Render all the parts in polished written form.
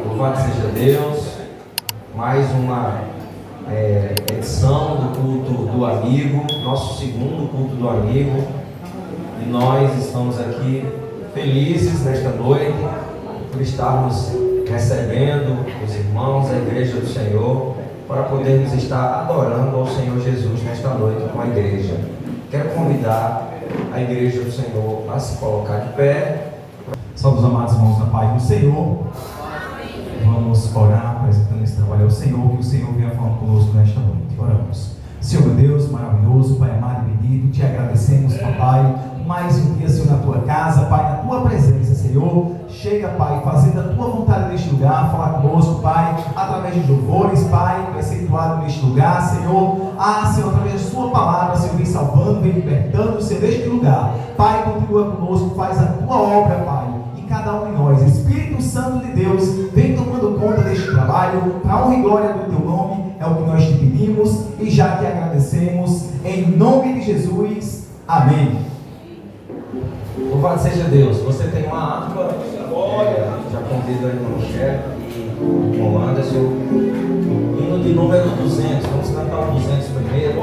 Louvado seja Deus, mais uma edição do culto do amigo, nosso segundo culto do amigo, e nós estamos aqui felizes nesta noite por estarmos recebendo os irmãos, a igreja do Senhor, para podermos estar adorando ao Senhor Jesus nesta noite com a igreja. Quero convidar a igreja do Senhor a se colocar de pé. Salve os amados irmãos na paz do Senhor. Vamos orar, apresentando esse trabalho ao Senhor, que o Senhor venha falando conosco nesta noite. Oramos. Senhor meu Deus, maravilhoso, Pai amado e bendito, te agradecemos, Papai, mais um dia, Senhor, na tua casa, Pai, na tua presença, Senhor. Chega, Pai, fazendo a tua vontade neste lugar, falar conosco, Pai, através de louvores, Pai, preceptuado neste lugar, Senhor. Senhor, através da sua palavra, Senhor, vem salvando, vem libertando, Senhor, neste lugar. Pai, continua conosco, faz a tua obra, Pai, em cada um de nós. Espírito Santo de Deus, vem tomando conta deste trabalho, para a honra e glória do teu nome, é o que nós te pedimos e já te agradecemos, em nome de Jesus. Amém. Louvado seja Deus. Você tem uma harpa, já convido a irmã Michelle e o irmão Anderson, hino de número 200. Vamos cantar o 200 primeiro.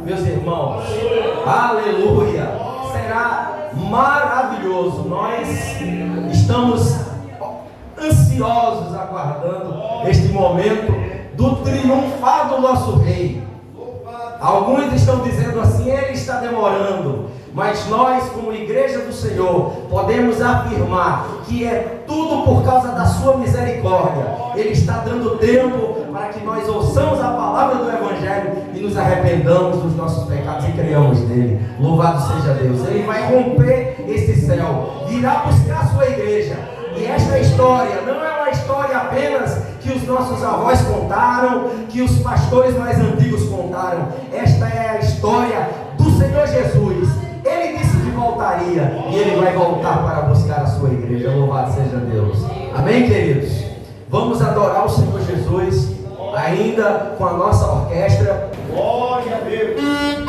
meus irmãos. Aleluia. Será maravilhoso. Nós estamos ansiosos aguardando este momento do triunfar do nosso Rei. Alguns estão dizendo assim: ele está demorando. Mas nós, como igreja do Senhor, podemos afirmar que é tudo por causa da sua misericórdia. Ele está dando tempo para que nós ouçamos a palavra do Evangelho e nos arrependamos dos nossos pecados e creiamos nele. Louvado seja Deus. Ele vai romper esse céu, virá buscar a sua igreja. E esta história não é uma história apenas que os nossos avós contaram, que os pastores mais antigos contaram. Esta é a história do Senhor Jesus. Ele disse que voltaria e ele vai voltar para buscar a sua igreja. Louvado seja Deus. Amém, queridos? Vamos adorar o Senhor Jesus ainda com a nossa orquestra. Glória a Deus.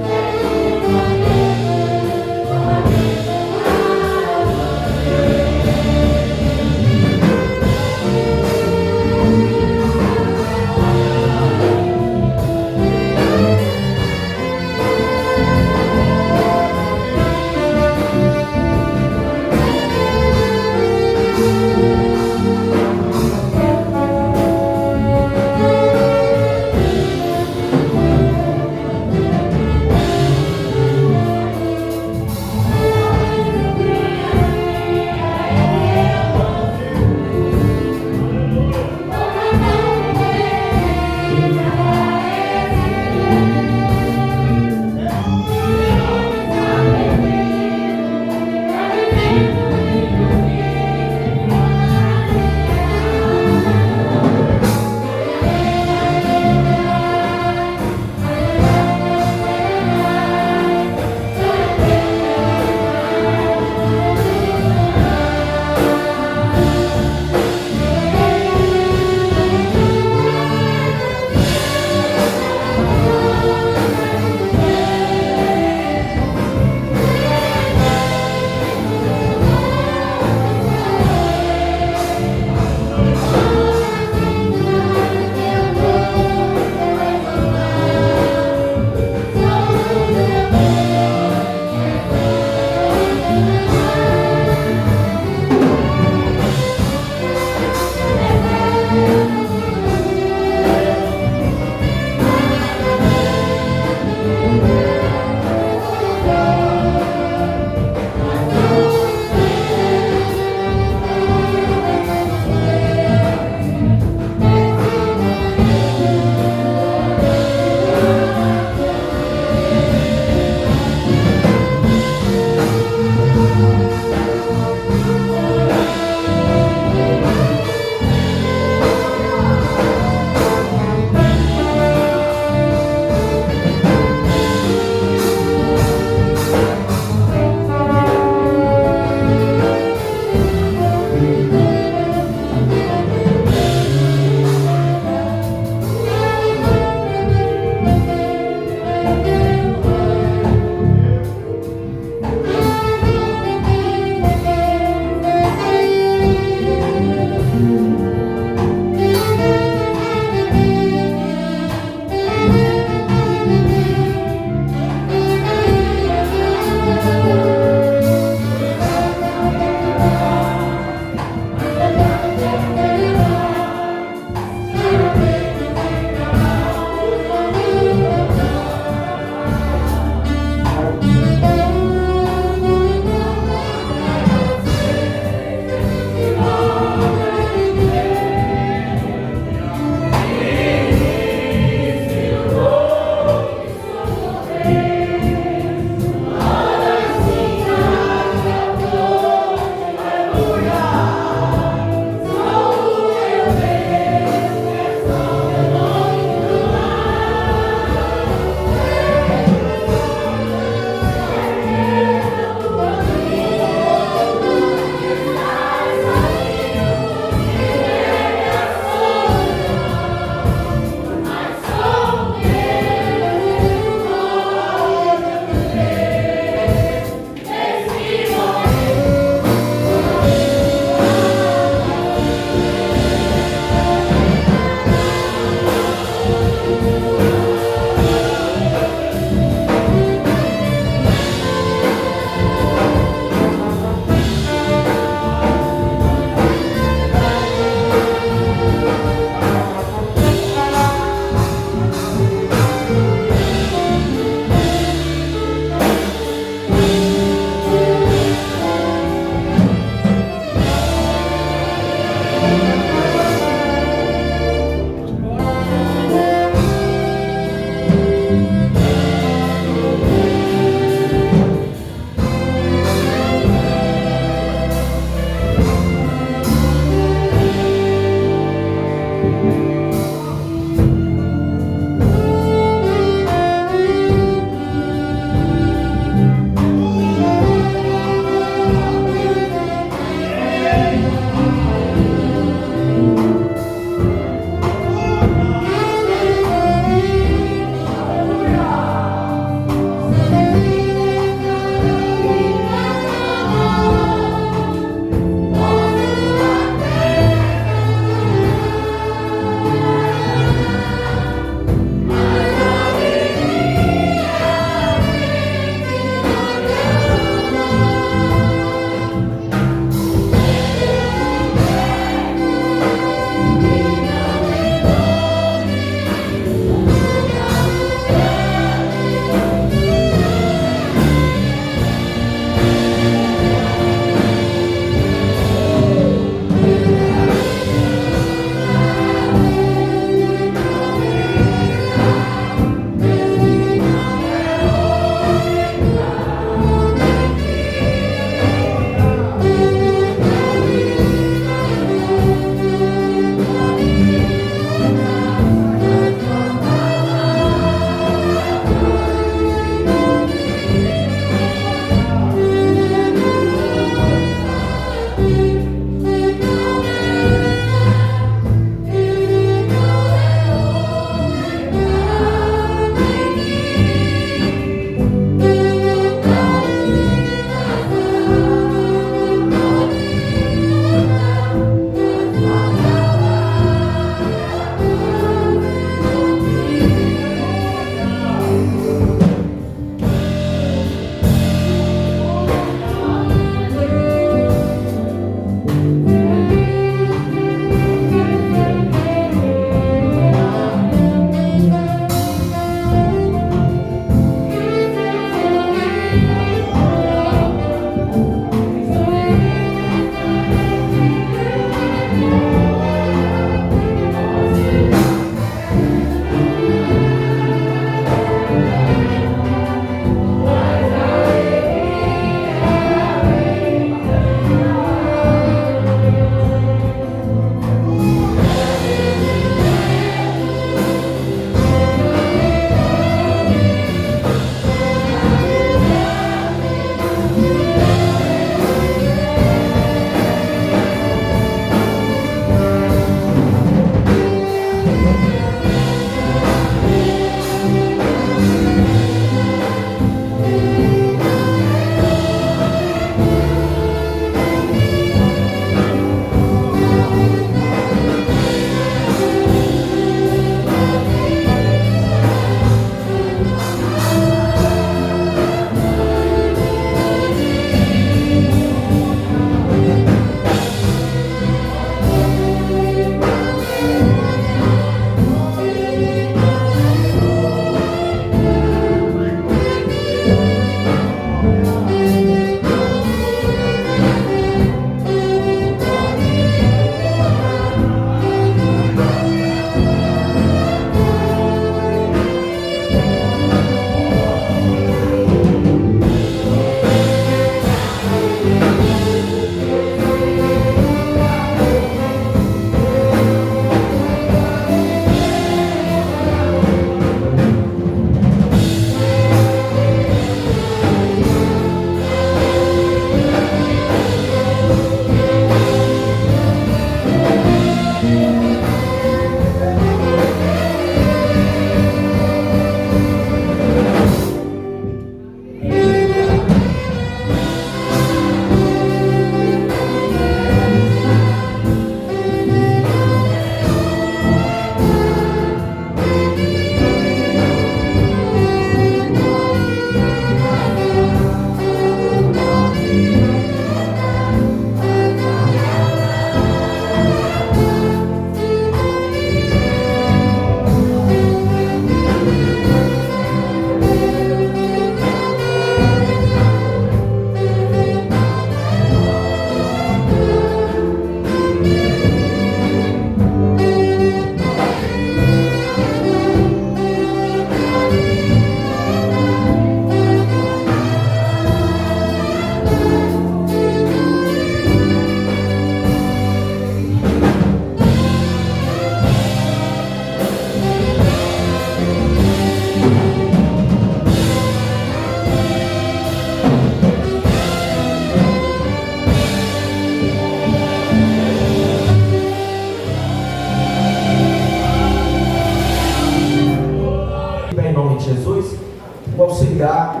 o auxiliar,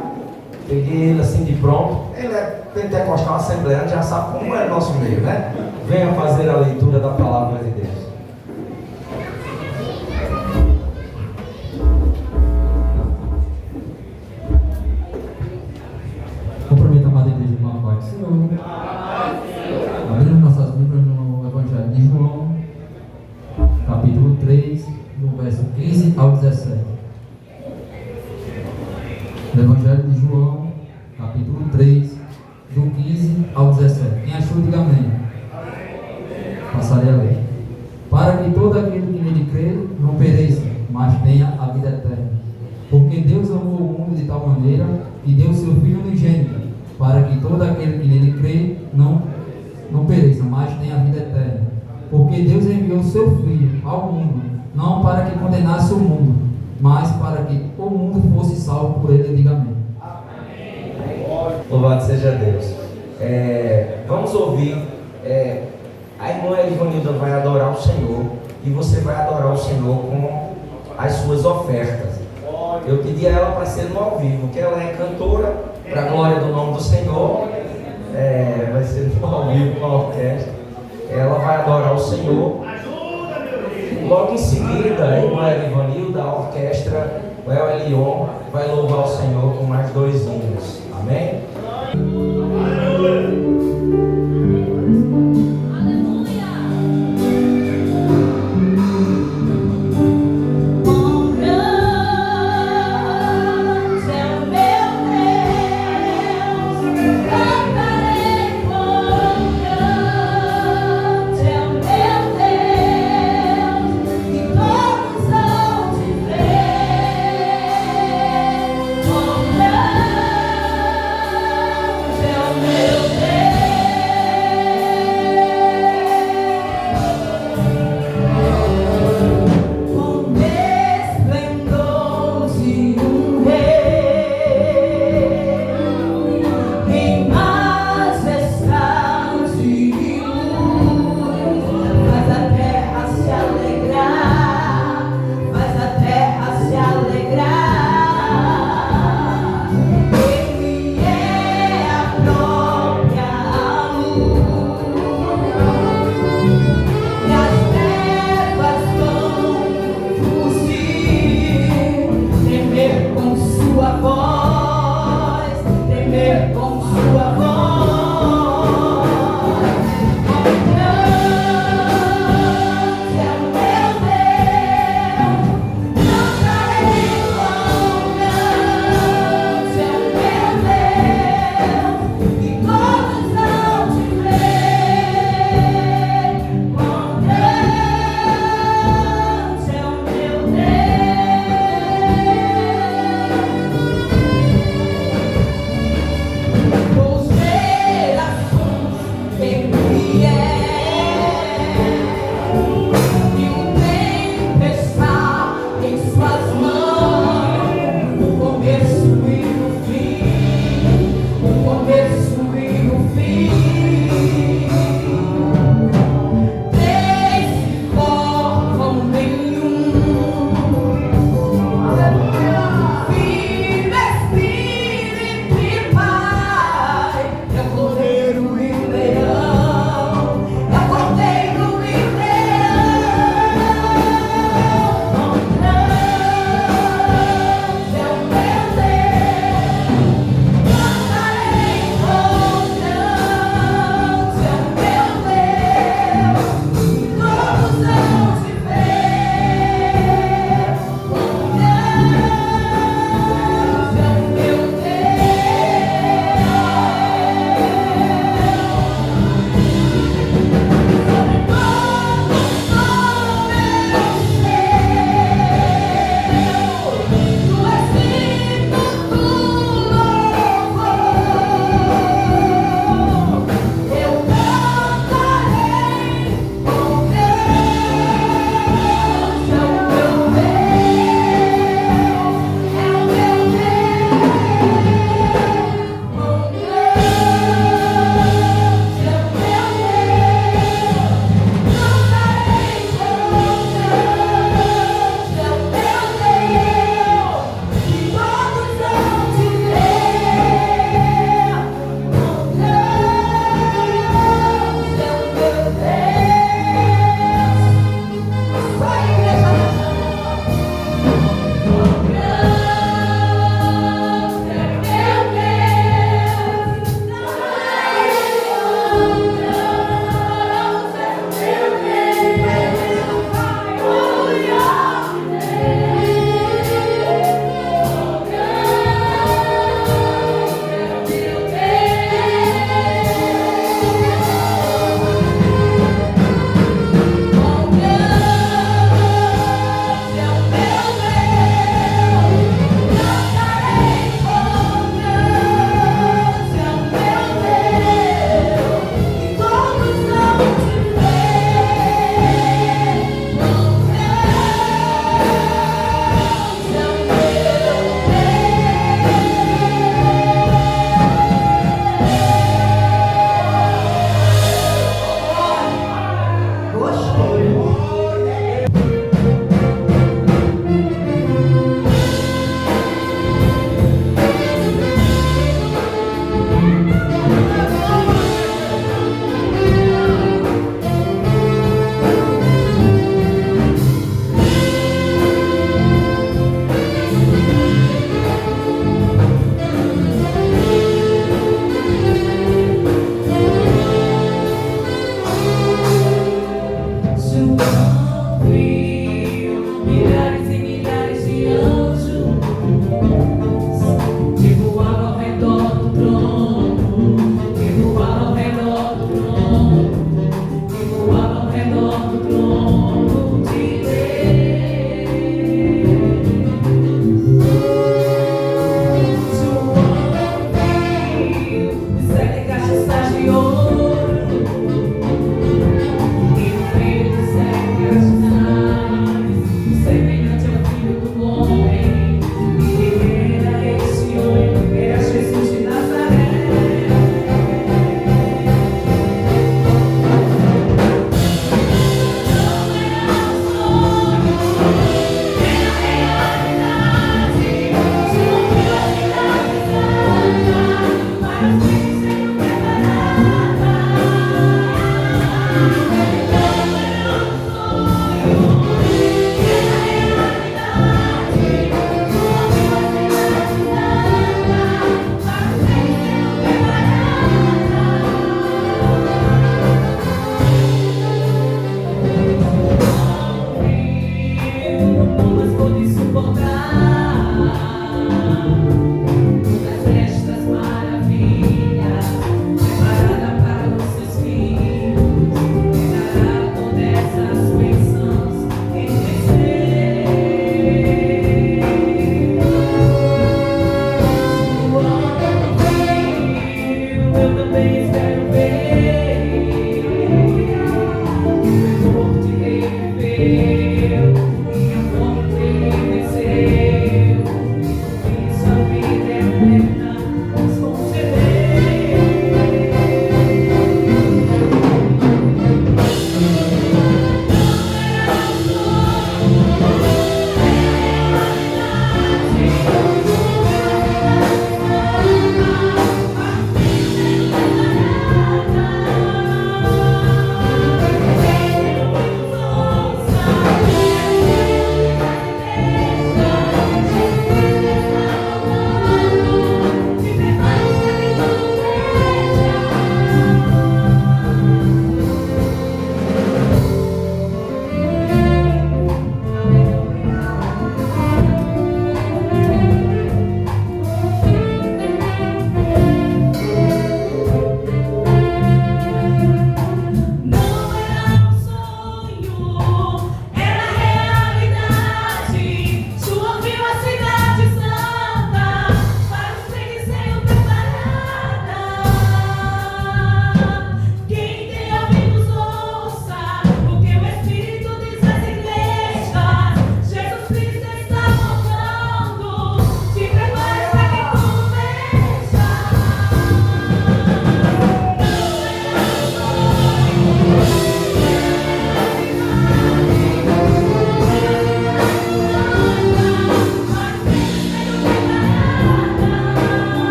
peguei ele assim de pronto. Ele é pentecostal assembleano, já sabe como é o nosso meio, né? Venha fazer a leitura da palavra de Deus. Cumprimento a amada igreja com a paz do Senhor. Abrindo nossas Bíblias no Evangelho de João, capítulo 3, do verso 15 ao 17. Do Evangelho de João, capítulo 3, do 15 ao 17. Quem achou, diga amém. Passarei a ler. Para que todo aquele que nele crê não pereça, mas tenha a vida eterna. Porque Deus amou o mundo de tal maneira que deu seu Filho unigênito, para que todo aquele que nele crê não pereça, mas tenha a vida eterna. Porque Deus enviou seu Filho ao mundo, não para que condenasse o mundo, mas para que o mundo fosse salvo por ele. Diga amém. Louvado seja Deus. Vamos ouvir. A irmã Ivanilda vai adorar o Senhor, e você vai adorar o Senhor com as suas ofertas. Eu pedi a ela para ser no ao vivo, que ela é cantora, para a glória do nome do Senhor. Vai ser no ao vivo com a orquestra. Ela vai adorar o Senhor. Logo em seguida, a irmã Ivanilda, a orquestra, o El Elion, vai louvar o Senhor com mais 2 hinos. Amém? Oh,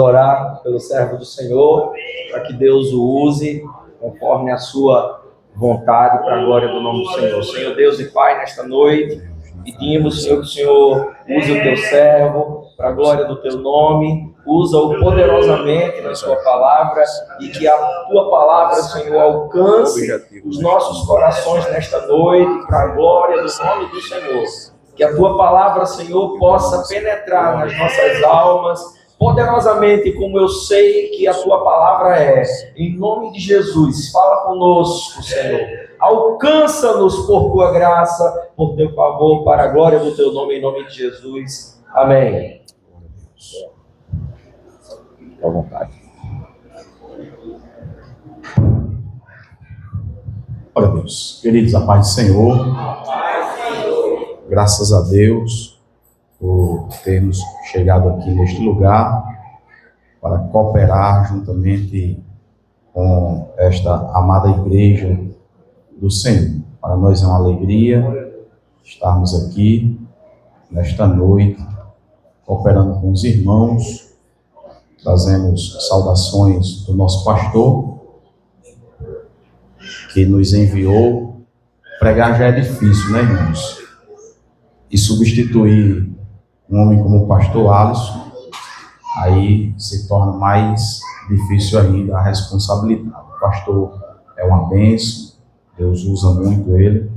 orar pelo servo do Senhor, para que Deus o use conforme a sua vontade, para a glória do nome do Senhor. Senhor Deus e Pai, nesta noite, pedimos, Senhor, que o Senhor use o teu servo para a glória do teu nome, usa-o poderosamente na sua palavra e que a tua palavra, Senhor, alcance os nossos corações nesta noite para a glória do nome do Senhor. Que a tua palavra, Senhor, possa penetrar nas nossas almas poderosamente, como eu sei que a tua palavra é. Em nome de Jesus, fala conosco, Senhor. Alcança-nos por tua graça, por teu favor, para a glória do teu nome, em nome de Jesus. Amém. Fique à vontade. Glória a Deus. Queridos, a paz do Senhor. Graças a Deus por termos chegado aqui neste lugar para cooperar juntamente com esta amada igreja do Senhor. Para nós é uma alegria estarmos aqui nesta noite, cooperando com os irmãos. Trazemos saudações do nosso pastor, que nos enviou. Pregar já é difícil, né, irmãos? E substituir um homem como o pastor Alisson, aí se torna mais difícil ainda a responsabilidade. O pastor é uma bênção, Deus usa muito ele.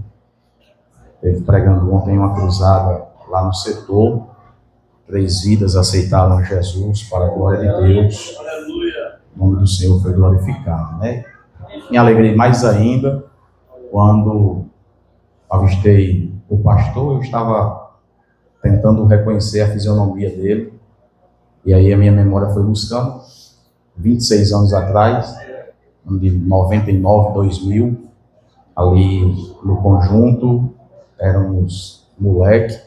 Ele pregando ontem uma cruzada lá no setor, 3 vidas aceitaram a Jesus para a glória de Deus. O nome do Senhor foi glorificado, né? Me alegrei mais ainda quando avistei o pastor. Eu estava tentando reconhecer a fisionomia dele, e aí a minha memória foi buscando 26 anos atrás, de 99, 2000, ali no conjunto, éramos moleque,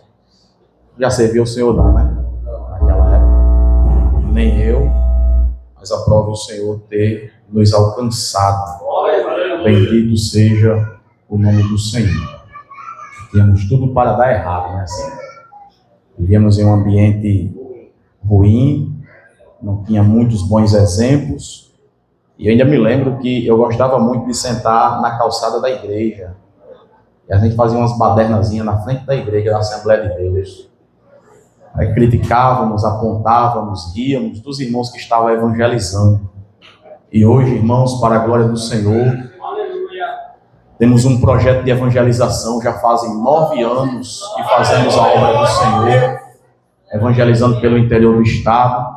já serviu o Senhor lá, né? Naquela época, nem eu, mas aprove o Senhor ter nos alcançado. Bendito seja o nome do Senhor. Tínhamos tudo para dar errado, né? Assim, vivíamos em um ambiente ruim, não tinha muitos bons exemplos, e eu ainda me lembro que eu gostava muito de sentar na calçada da igreja, e a gente fazia umas badernazinhas na frente da igreja, da Assembleia de Deus. Aí criticávamos, apontávamos, ríamos dos irmãos que estavam evangelizando. E hoje, irmãos, para a glória do Senhor, temos um projeto de evangelização, já fazem 9 anos que fazemos a obra do Senhor, evangelizando pelo interior do estado.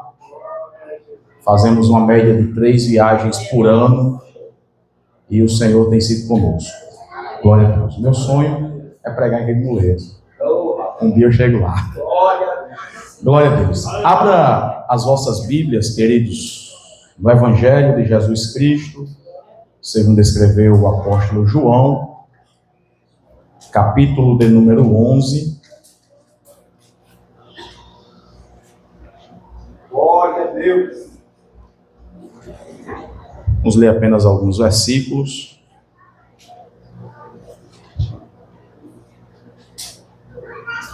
Fazemos uma média de 3 viagens por ano, e o Senhor tem sido conosco. Glória a Deus. Meu sonho é pregar em Remoleiro. Um dia eu chego lá. Glória a Deus. Abra as vossas Bíblias, queridos, no Evangelho de Jesus Cristo, segundo escreveu o apóstolo João, capítulo de número 11. Glória a Deus. Vamos ler apenas alguns versículos.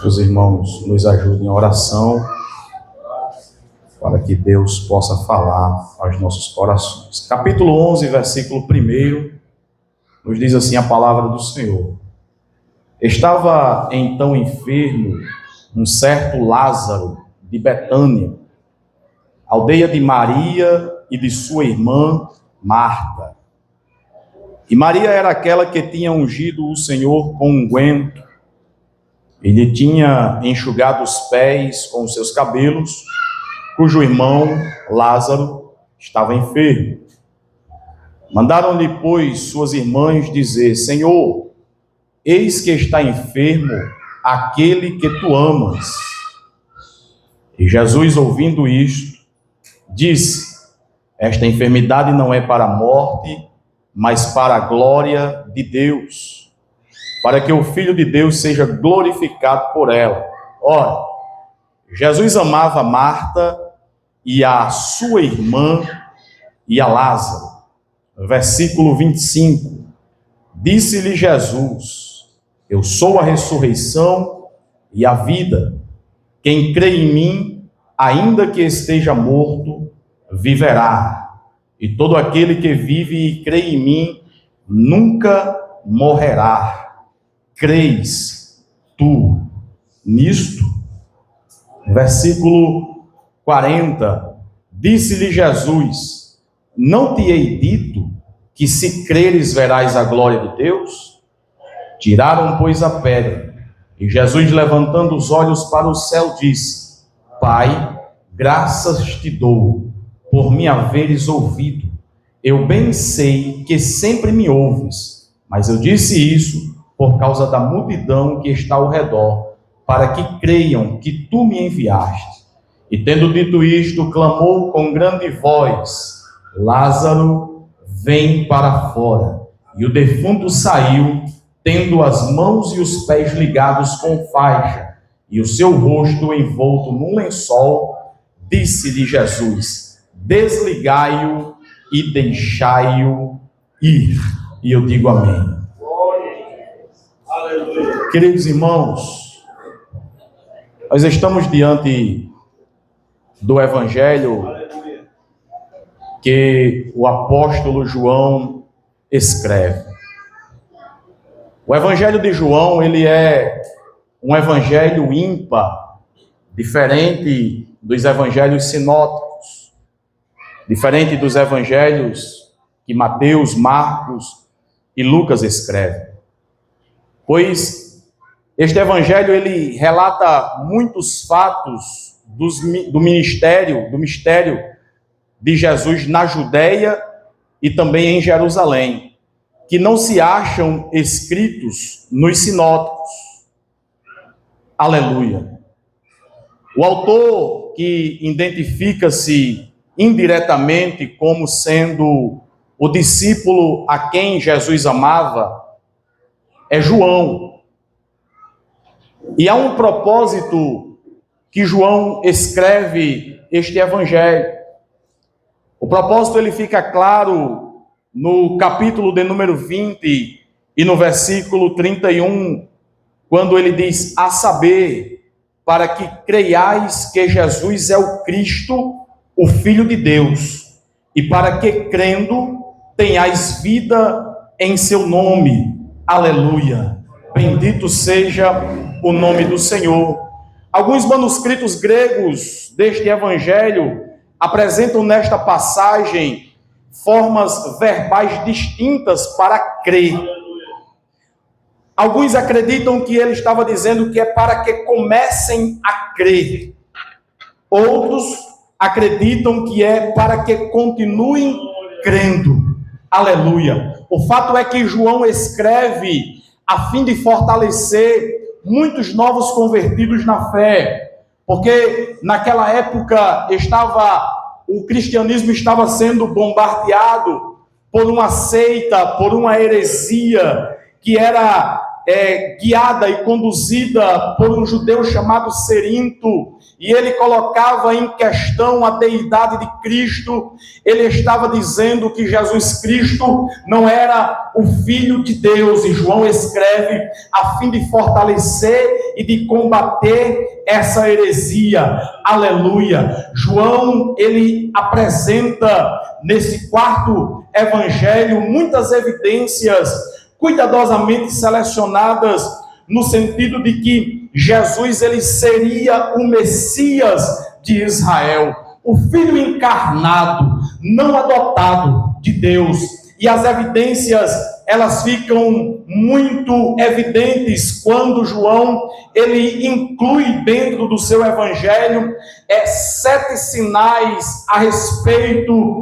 Os irmãos nos ajudem em oração, para que Deus possa falar aos nossos corações. Capítulo 11, versículo 1, nos diz assim a palavra do Senhor. Estava então enfermo um certo Lázaro de Betânia, aldeia de Maria e de sua irmã Marta. E Maria era aquela que tinha ungido o Senhor com unguento, e lhe tinha enxugado os pés com os seus cabelos, cujo irmão Lázaro estava enfermo. Mandaram-lhe, pois, suas irmãs dizer: Senhor, eis que está enfermo aquele que tu amas. E Jesus, ouvindo isto, disse: esta enfermidade não é para a morte, mas para a glória de Deus, para que o Filho de Deus seja glorificado por ela. Ora, Jesus amava Marta e a sua irmã e a Lázaro. Versículo 25. Disse-lhe Jesus: eu sou a ressurreição e a vida. Quem crê em mim, ainda que esteja morto, viverá, e todo aquele que vive e crê em mim nunca morrerá. Creis tu nisto? Versículo 40, disse-lhe Jesus: não te hei dito que se creres verás a glória de Deus? Tiraram, pois, a pedra, e Jesus, levantando os olhos para o céu, disse: Pai, graças te dou por me haveres ouvido. Eu bem sei que sempre me ouves, mas eu disse isso por causa da multidão que está ao redor, para que creiam que tu me enviaste. E tendo dito isto, clamou com grande voz: Lázaro, vem para fora. E o defunto saiu, tendo as mãos e os pés ligados com faixa, e o seu rosto envolto num lençol. Disse-lhe Jesus: desligai-o e deixai-o ir. E eu digo amém. Queridos irmãos, nós estamos diante do Evangelho que o apóstolo João escreve. O Evangelho de João, ele é um evangelho ímpar, diferente dos evangelhos sinóticos, diferente dos evangelhos que Mateus, Marcos e Lucas escrevem. Pois este evangelho, ele relata muitos fatos do mistério de Jesus na Judeia e também em Jerusalém, que não se acham escritos nos sinóticos. Aleluia. O autor, que identifica-se indiretamente como sendo o discípulo a quem Jesus amava, é João. E há um propósito que João escreve este evangelho. O propósito, ele fica claro no capítulo de número 20 e no versículo 31, quando ele diz: a saber, para que creiais que Jesus é o Cristo, o Filho de Deus, e para que, crendo, tenhais vida em seu nome. Aleluia. Bendito seja o nome do Senhor. Alguns manuscritos gregos deste evangelho apresentam nesta passagem formas verbais distintas para crer. Alguns acreditam que ele estava dizendo que é para que comecem a crer. Outros acreditam que é para que continuem crendo. Aleluia. O fato é que João escreve a fim de fortalecer muitos novos convertidos na fé, porque naquela época o cristianismo estava sendo bombardeado por uma seita, por uma heresia que era guiada e conduzida por um judeu chamado Cerinto, e ele colocava em questão a deidade de Cristo. Ele estava dizendo que Jesus Cristo não era o Filho de Deus, e João escreve a fim de fortalecer e de combater essa heresia. Aleluia. João, ele apresenta nesse quarto evangelho muitas evidências cuidadosamente selecionadas, no sentido de que Jesus, ele seria o Messias de Israel, o Filho encarnado, não adotado de Deus. E as evidências, elas ficam muito evidentes quando João, ele inclui dentro do seu evangelho 7 sinais a respeito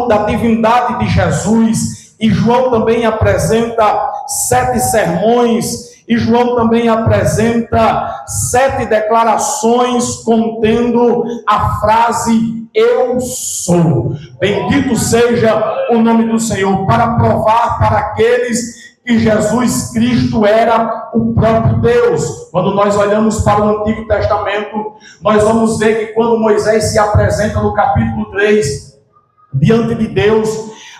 da divindade de Jesus. E João também apresenta 7 sermões, e João também apresenta 7 declarações contendo a frase eu sou. Bendito seja o nome do Senhor, para provar para aqueles que Jesus Cristo era o próprio Deus. Quando nós olhamos para o Antigo Testamento, nós vamos ver que quando Moisés se apresenta no capítulo 3, diante de Deus,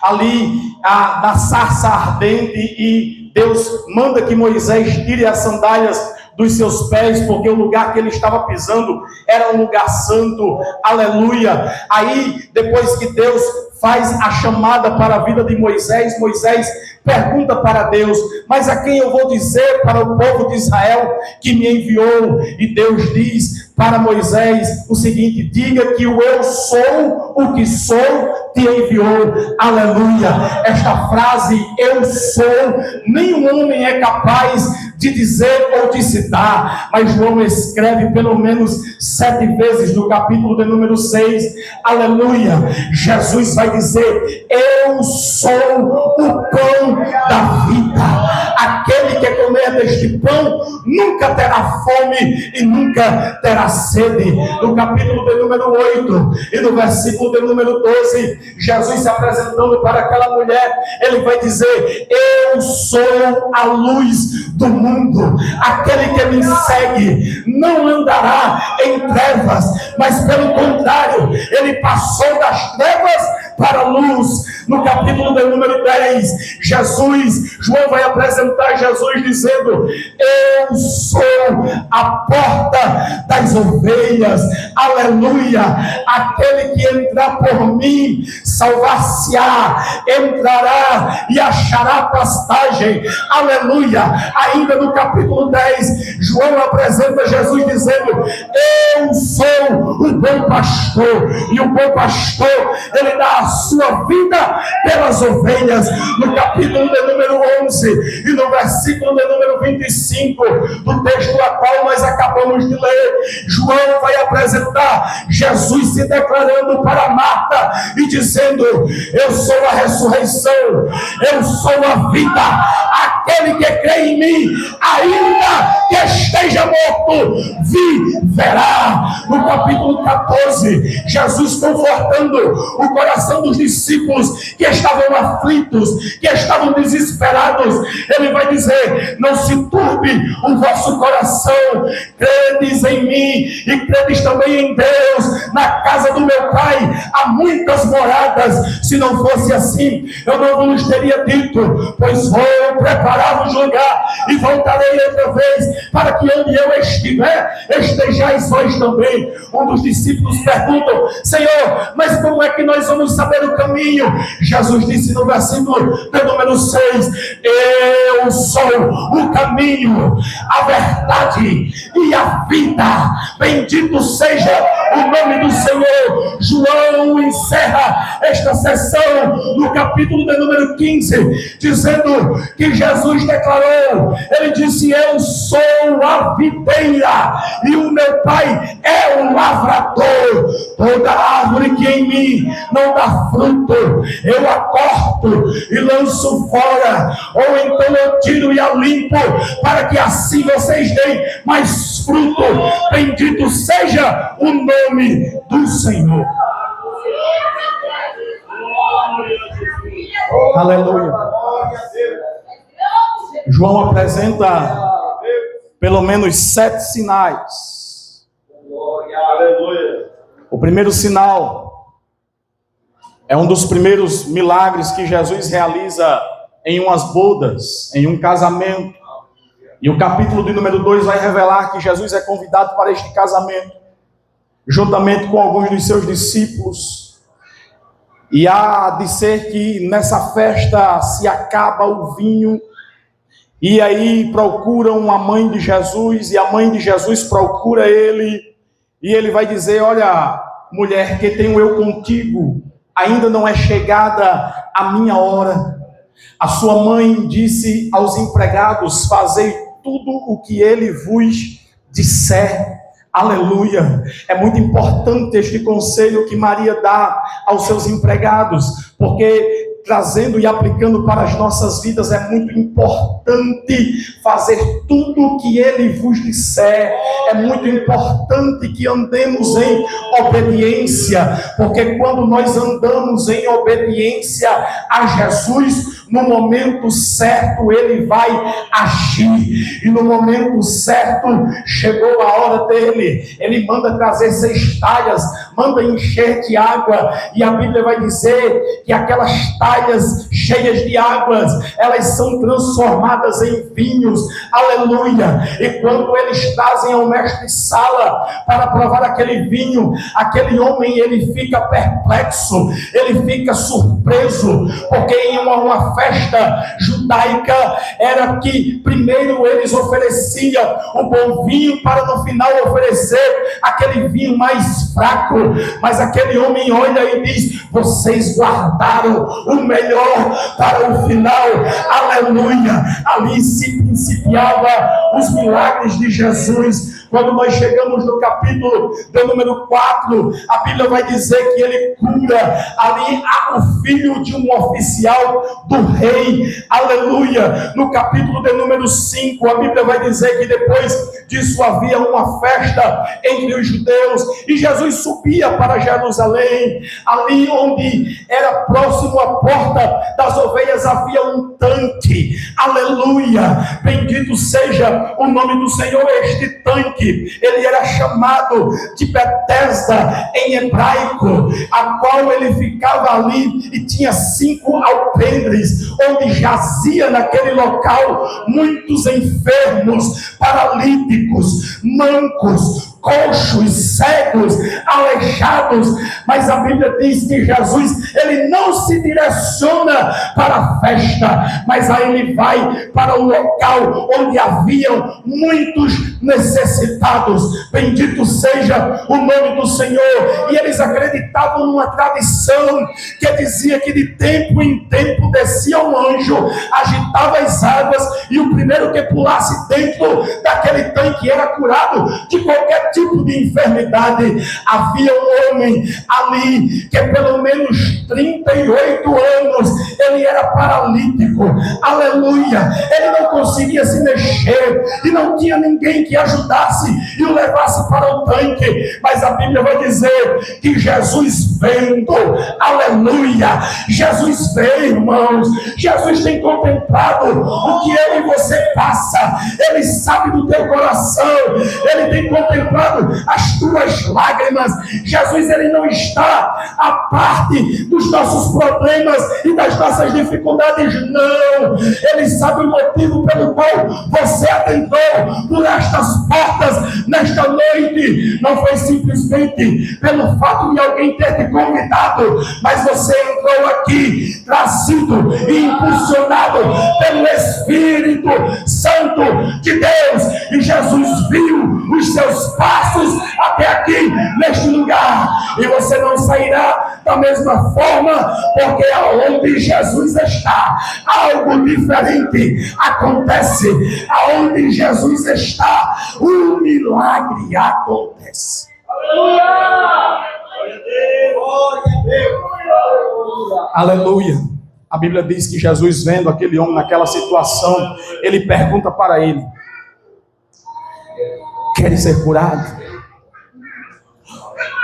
ali na sarça ardente, e Deus manda que Moisés tire as sandálias dos seus pés, porque o lugar que ele estava pisando era um lugar santo. Aleluia. Aí, depois que Deus faz a chamada para a vida de Moisés, Moisés pergunta para Deus: mas a quem eu vou dizer para o povo de Israel que me enviou? E Deus diz para Moisés o seguinte: diga que o eu sou o que sou te enviou. Aleluia. Esta frase, eu sou, nenhum homem é capaz de dizer ou de citar, mas João escreve pelo menos 7 vezes no capítulo de número 6, aleluia. Jesus vai dizer: eu sou o pão da vida. Aquele que comer deste pão nunca terá fome e nunca terá sede. No capítulo de número 8 e no versículo de número 12, Jesus se apresentando para aquela mulher, ele vai dizer: eu sou a luz do mundo. Aquele que me segue não andará em trevas, mas pelo contrário, ele passou das trevas para a luz. No capítulo de número 10, João vai apresentar Jesus dizendo: eu sou a porta das ovelhas. Aleluia. Aquele que entrar por mim salvar-se-á, entrará e achará pastagem. Aleluia. Ainda no capítulo 10, João apresenta Jesus dizendo: eu sou o bom pastor, e o bom pastor, ele dá a sua vida pelas ovelhas. No capítulo de número 11 e no versículo de número 25 do texto a qual nós acabamos de ler, João vai apresentar Jesus se declarando para Marta e dizendo: eu sou a ressurreição, eu sou a vida. Aquele que crê em mim, ainda que esteja morto, viverá. No capítulo 14, Jesus confortando o coração dos discípulos que estavam aflitos, que estavam desesperados, ele vai dizer: não se turbe o vosso coração, credes em mim e credes também em Deus. Na casa do meu Pai há muitas moradas, se não fosse assim eu não vos teria dito, pois vou preparar-vos lugar e voltarei outra vez, para que onde eu estiver, estejais vós também. Um dos discípulos perguntam: Senhor, mas como é que nós vamos saber o caminho? Jesus disse no versículo de número 6: eu sou o caminho, a verdade e a vida. Bendito seja o nome do Senhor. João encerra esta sessão no capítulo de número 15, dizendo que Jesus declarou, ele disse: eu sou a videira e o meu Pai é o lavrador. Toda árvore que em mim não dá fruto, eu a corto e lanço fora, ou então eu tiro e a limpo, para que assim vocês deem mais fruto. Bendito seja o nome do Senhor. Aleluia. João apresenta pelo menos 7 sinais. O primeiro sinal é um dos primeiros milagres que Jesus realiza em umas bodas, em um casamento. E o capítulo de número 2 vai revelar que Jesus é convidado para este casamento, juntamente com alguns dos seus discípulos. E há de ser que nessa festa se acaba o vinho, e aí procuram a mãe de Jesus, e a mãe de Jesus procura ele, e ele vai dizer: olha, mulher, que tenho eu contigo, ainda não é chegada a minha hora. A sua mãe disse aos empregados: fazei tudo o que ele vos disser. Aleluia. É muito importante este conselho que Maria dá aos seus empregados, porque trazendo e aplicando para as nossas vidas, é muito importante fazer tudo o que ele vos disser. É muito importante que andemos em obediência, porque quando nós andamos em obediência a Jesus, no momento certo Ele vai agir. E no momento certo chegou a hora dele. Ele manda trazer 6 talhas, manda encher de água, e a Bíblia vai dizer que aquelas talhas cheias de águas, elas são transformadas em vinhos. Aleluia! E quando eles trazem ao mestre Sala para provar aquele vinho, aquele homem, ele fica perplexo, ele fica surpreso, porque em uma festa judaica era que primeiro eles ofereciam o bom vinho para no final oferecer aquele vinho mais fraco. Mas aquele homem olha e diz: vocês guardaram o melhor para o final. Aleluia! Ali se principiava os milagres de Jesus. Quando nós chegamos no capítulo de número 4, a Bíblia vai dizer que ele cura ali o filho de um oficial do rei. Aleluia! No capítulo de número 5, a Bíblia vai dizer que depois disso havia uma festa entre os judeus, e Jesus subia para Jerusalém. Ali onde era próximo à porta das ovelhas havia um tanque. Aleluia! Bendito seja o nome do Senhor. Este tanque, ele era chamado de Betesda em hebraico, a qual ele ficava ali, e tinha 5 alpendres, onde jazia naquele local muitos enfermos, paralíticos, mancos, coxos, cegos, aleijados. Mas a Bíblia diz que Jesus, ele não se direciona para a festa, mas aí ele vai para o local onde haviam muitos necessitados. Bendito seja o nome do Senhor. E eles acreditavam numa tradição que dizia que de tempo em tempo descia um anjo, agitava as águas, e o primeiro que pulasse dentro daquele tanque era curado de qualquer tipo de enfermidade. Havia um homem ali que pelo menos 38 anos ele era paralítico. Aleluia! Ele não conseguia se mexer e não tinha ninguém que ajudasse e o levasse para o tanque. Mas a Bíblia vai dizer que Jesus vendo, aleluia, Jesus veio, irmãos. Jesus tem contemplado o que eu e você passa. Ele sabe do teu coração. Ele tem contemplado as tuas lágrimas. Jesus, ele não está à parte dos nossos problemas e das nossas dificuldades, não. Ele sabe o motivo pelo qual você adentrou por estas portas nesta noite. Não foi simplesmente pelo fato de alguém ter te convidado, mas você entrou aqui trazido e impulsionado pelo Espírito Santo de Deus, e Jesus viu os seus passos até aqui neste lugar, e você não sairá da mesma forma, porque aonde Jesus está, algo diferente acontece. Aonde Jesus está, o milagre acontece. Aleluia! A Bíblia diz que Jesus, vendo aquele homem naquela situação, ele pergunta para ele: quer ser curado?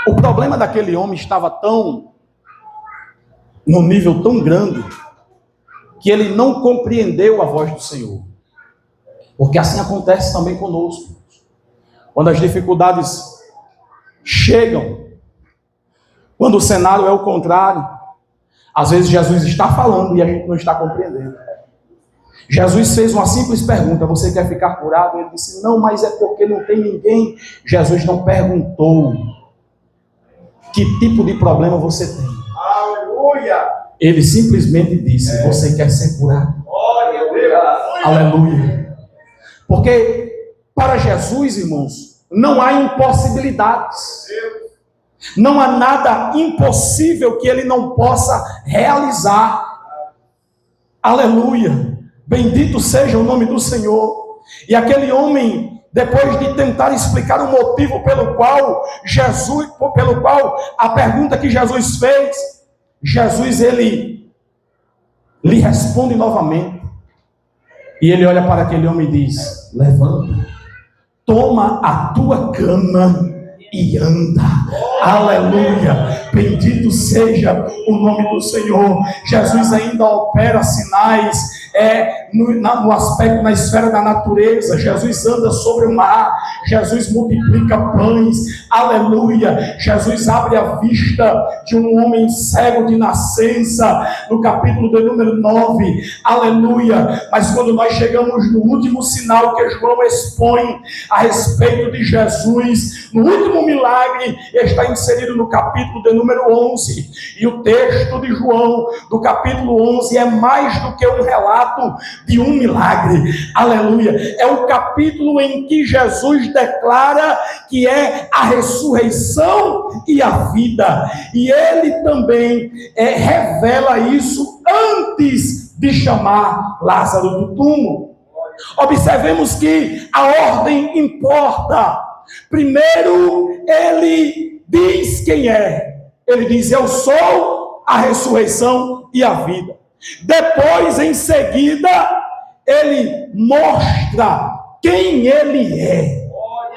O problema daquele homem estava num nível tão grande, que ele não compreendeu a voz do Senhor. Porque assim acontece também conosco. Quando as dificuldades chegam, quando o cenário é o contrário, às vezes Jesus está falando e a gente não está compreendendo. Jesus fez uma simples pergunta: você quer ficar curado? Ele disse: não, mas é porque não tem ninguém. Jesus não perguntou que tipo de problema você tem. Aleluia! Ele simplesmente disse: você quer ser curado? Aleluia! Porque para Jesus, irmãos, não há impossibilidades. Não há nada impossível que ele não possa realizar. Aleluia! Bendito seja o nome do Senhor. E aquele homem, depois de tentar explicar o motivo pelo qual a pergunta que Jesus fez, Jesus, ele lhe responde novamente. E ele olha para aquele homem e diz: levanta, toma a tua cama e anda. Aleluia, bendito seja o nome do Senhor. Jesus ainda opera sinais no aspecto, na esfera da natureza. Jesus anda sobre o mar, Jesus multiplica pães, aleluia. Jesus abre a vista de um homem cego de nascença, no capítulo de número 9, aleluia. Mas quando nós chegamos no último sinal que João expõe a respeito de Jesus, no último milagre, está inserido no capítulo de número 11, e o texto de João, do capítulo 11, é mais do que um relato de um milagre, aleluia. É o capítulo em que Jesus declara que é a ressurreição e a vida, e ele também revela isso antes de chamar Lázaro do túmulo. Observemos que a ordem importa. Primeiro ele diz quem é. Ele diz: eu sou a ressurreição e a vida. Depois, em seguida, ele mostra quem ele é,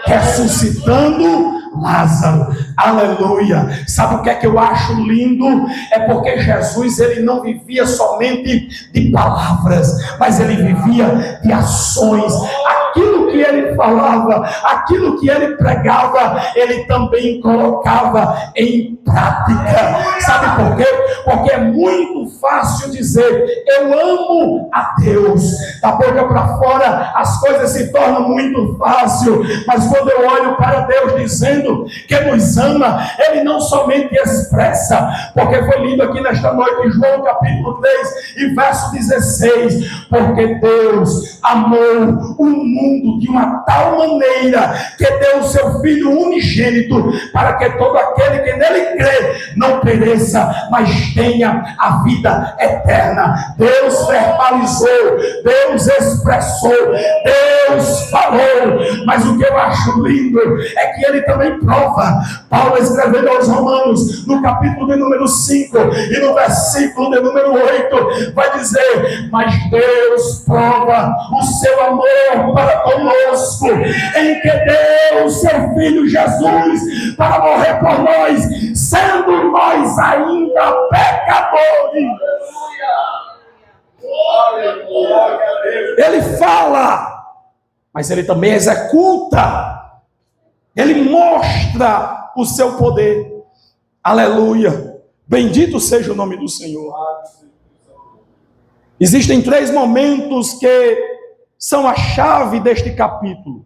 ressuscitando Lázaro, aleluia. Sabe o que é que eu acho lindo? É porque Jesus, ele não vivia somente de palavras, mas ele vivia de ações. Aquilo que ele falava, aquilo que ele pregava, ele também colocava em prática. Sabe por quê? Porque é muito fácil dizer: eu amo a Deus. Da boca para fora as coisas se tornam muito fácil, mas quando eu olho para Deus dizendo que nos ama, ele não somente expressa, porque foi lido aqui nesta noite João capítulo 3 e verso 16, porque Deus amou o mundo de uma tal maneira que deu o seu Filho unigênito, para que todo aquele que nele crê não pereça, mas tenha a vida eterna. Deus verbalizou, Deus expressou, Deus falou, mas o que eu acho lindo é que ele também prova. Paulo, escrevendo aos Romanos, no capítulo de número 5 e no versículo de número 8, vai dizer: mas Deus prova o seu amor para conosco, em que deu seu Filho Jesus para morrer por nós, sendo nós ainda pecadores. Ele fala, mas ele também executa. Ele mostra o seu poder. Aleluia. Bendito seja o nome do Senhor. Existem 3 momentos que são a chave deste capítulo.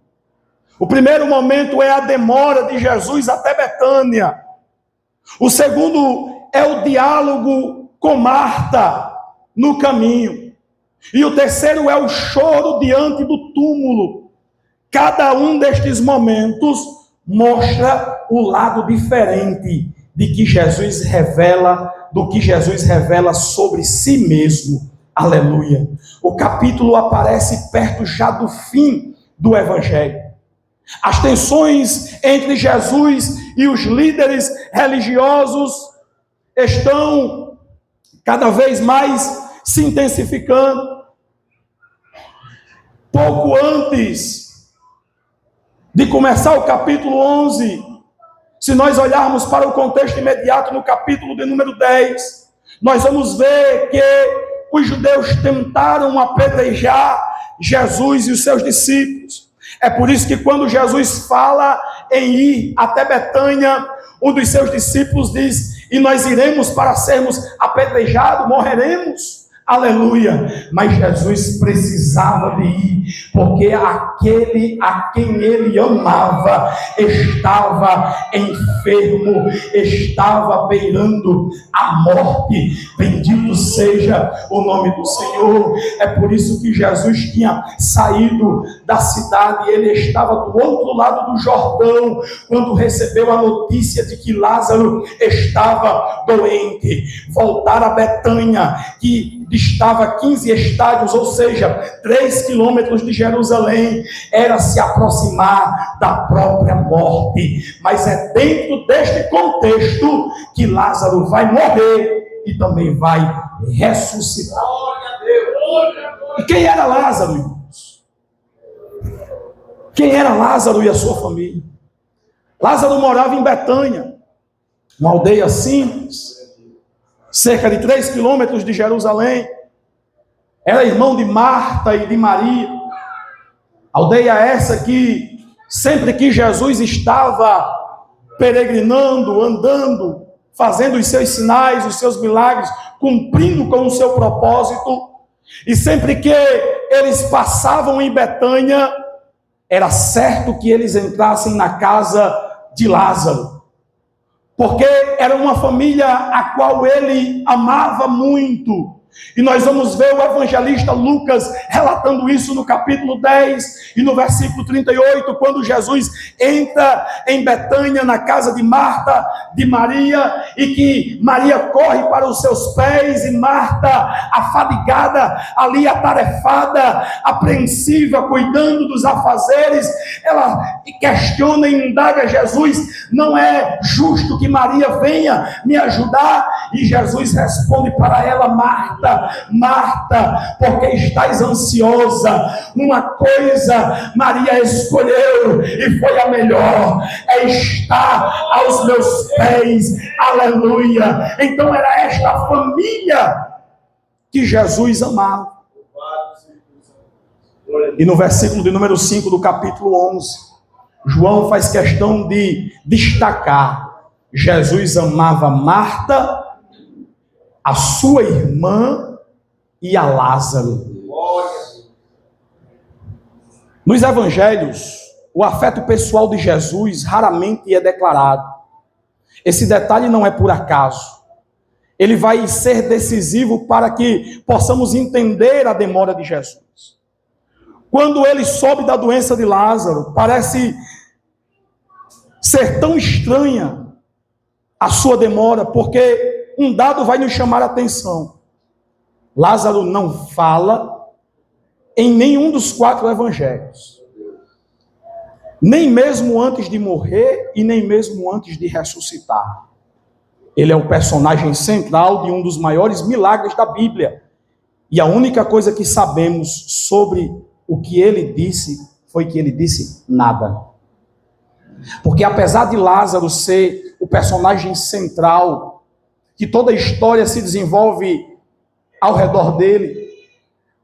O primeiro momento é a demora de Jesus até Betânia. O segundo é o diálogo com Marta no caminho. E o terceiro é o choro diante do túmulo. Cada um destes momentos mostra o lado diferente de que Jesus revela, do que Jesus revela sobre si mesmo. Aleluia. O capítulo aparece perto já do fim do Evangelho. As tensões entre Jesus e os líderes religiosos estão cada vez mais se intensificando. Pouco antes de começar o capítulo 11, se nós olharmos para o contexto imediato no capítulo de número 10, nós vamos ver que os judeus tentaram apedrejar Jesus e os seus discípulos. É por isso que quando Jesus fala em ir até Betânia, um dos seus discípulos diz: e nós iremos para sermos apedrejados, morreremos. Aleluia. Mas Jesus precisava de ir, porque aquele a quem ele amava estava enfermo, estava beirando a morte. Bendito seja o nome do Senhor. É por isso que Jesus tinha saído da cidade, ele estava do outro lado do Jordão, quando recebeu a notícia de que Lázaro estava doente. Voltar a Betânia, que distava 15 estádios, ou seja, 3 quilômetros de Jerusalém, era se aproximar da própria morte. Mas é dentro deste contexto que Lázaro vai morrer e também vai ressuscitar. E quem era Lázaro, irmãos? Quem era Lázaro e a sua família? Lázaro morava em Betânia, uma aldeia simples, cerca de 3 quilômetros de Jerusalém. Era irmão de Marta e de Maria. Aldeia essa que, sempre que Jesus estava peregrinando, andando, fazendo os seus sinais, os seus milagres, cumprindo com o seu propósito, e sempre que eles passavam em Betânia, era certo que eles entrassem na casa de Lázaro, porque era uma família a qual ele amava muito. E nós vamos ver o evangelista Lucas relatando isso no capítulo 10 e no versículo 38, quando Jesus entra em Betânia, na casa de Marta, de Maria, e que Maria corre para os seus pés, e Marta, afadigada, ali atarefada, apreensiva, cuidando dos afazeres, ela questiona e indaga Jesus: não é justo que Maria venha me ajudar? E Jesus responde para ela: Marta, Marta, porque estás ansiosa, uma coisa Maria escolheu e foi a melhor, é estar aos meus pés. Aleluia. Então era esta família que Jesus amava. E no versículo de número 5 do capítulo 11, João faz questão de destacar: Jesus amava Marta, a sua irmã e a Lázaro. Nos evangelhos, o afeto pessoal de Jesus raramente é declarado. Esse detalhe não é por acaso. Ele vai ser decisivo para que possamos entender a demora de Jesus. Quando ele soube da doença de Lázaro, parece ser tão estranha a sua demora, porque um dado vai nos chamar a atenção. Lázaro não fala em nenhum dos 4 evangelhos. Nem mesmo antes de morrer e nem mesmo antes de ressuscitar. Ele é o personagem central de um dos maiores milagres da Bíblia. E a única coisa que sabemos sobre o que ele disse foi que ele disse nada. Porque apesar de Lázaro ser o personagem central, que toda a história se desenvolve ao redor dele,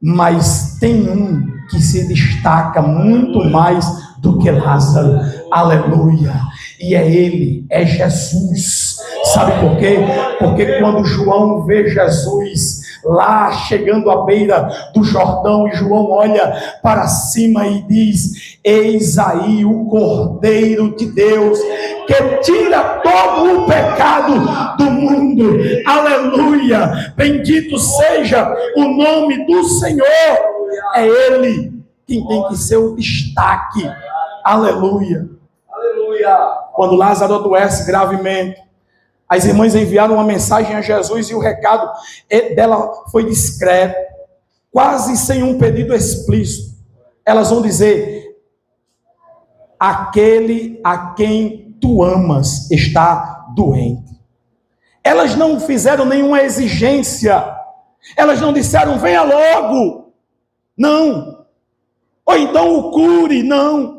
mas tem um que se destaca muito mais do que Lázaro. Aleluia. E é ele, é Jesus. Sabe por quê? Porque quando João vê Jesus lá chegando à beira do Jordão, e João olha para cima e diz: eis aí o Cordeiro de Deus, que tira todo o pecado do mundo. Aleluia. Bendito seja o nome do Senhor. É ele quem tem que ser o destaque. Aleluia. Quando Lázaro adoece gravemente, as irmãs enviaram uma mensagem a Jesus, e o recado dela foi discreto, quase sem um pedido explícito. Elas vão dizer: aquele a quem tu amas está doente. Elas não fizeram nenhuma exigência, elas não disseram: venha logo, não, ou então o cure, não.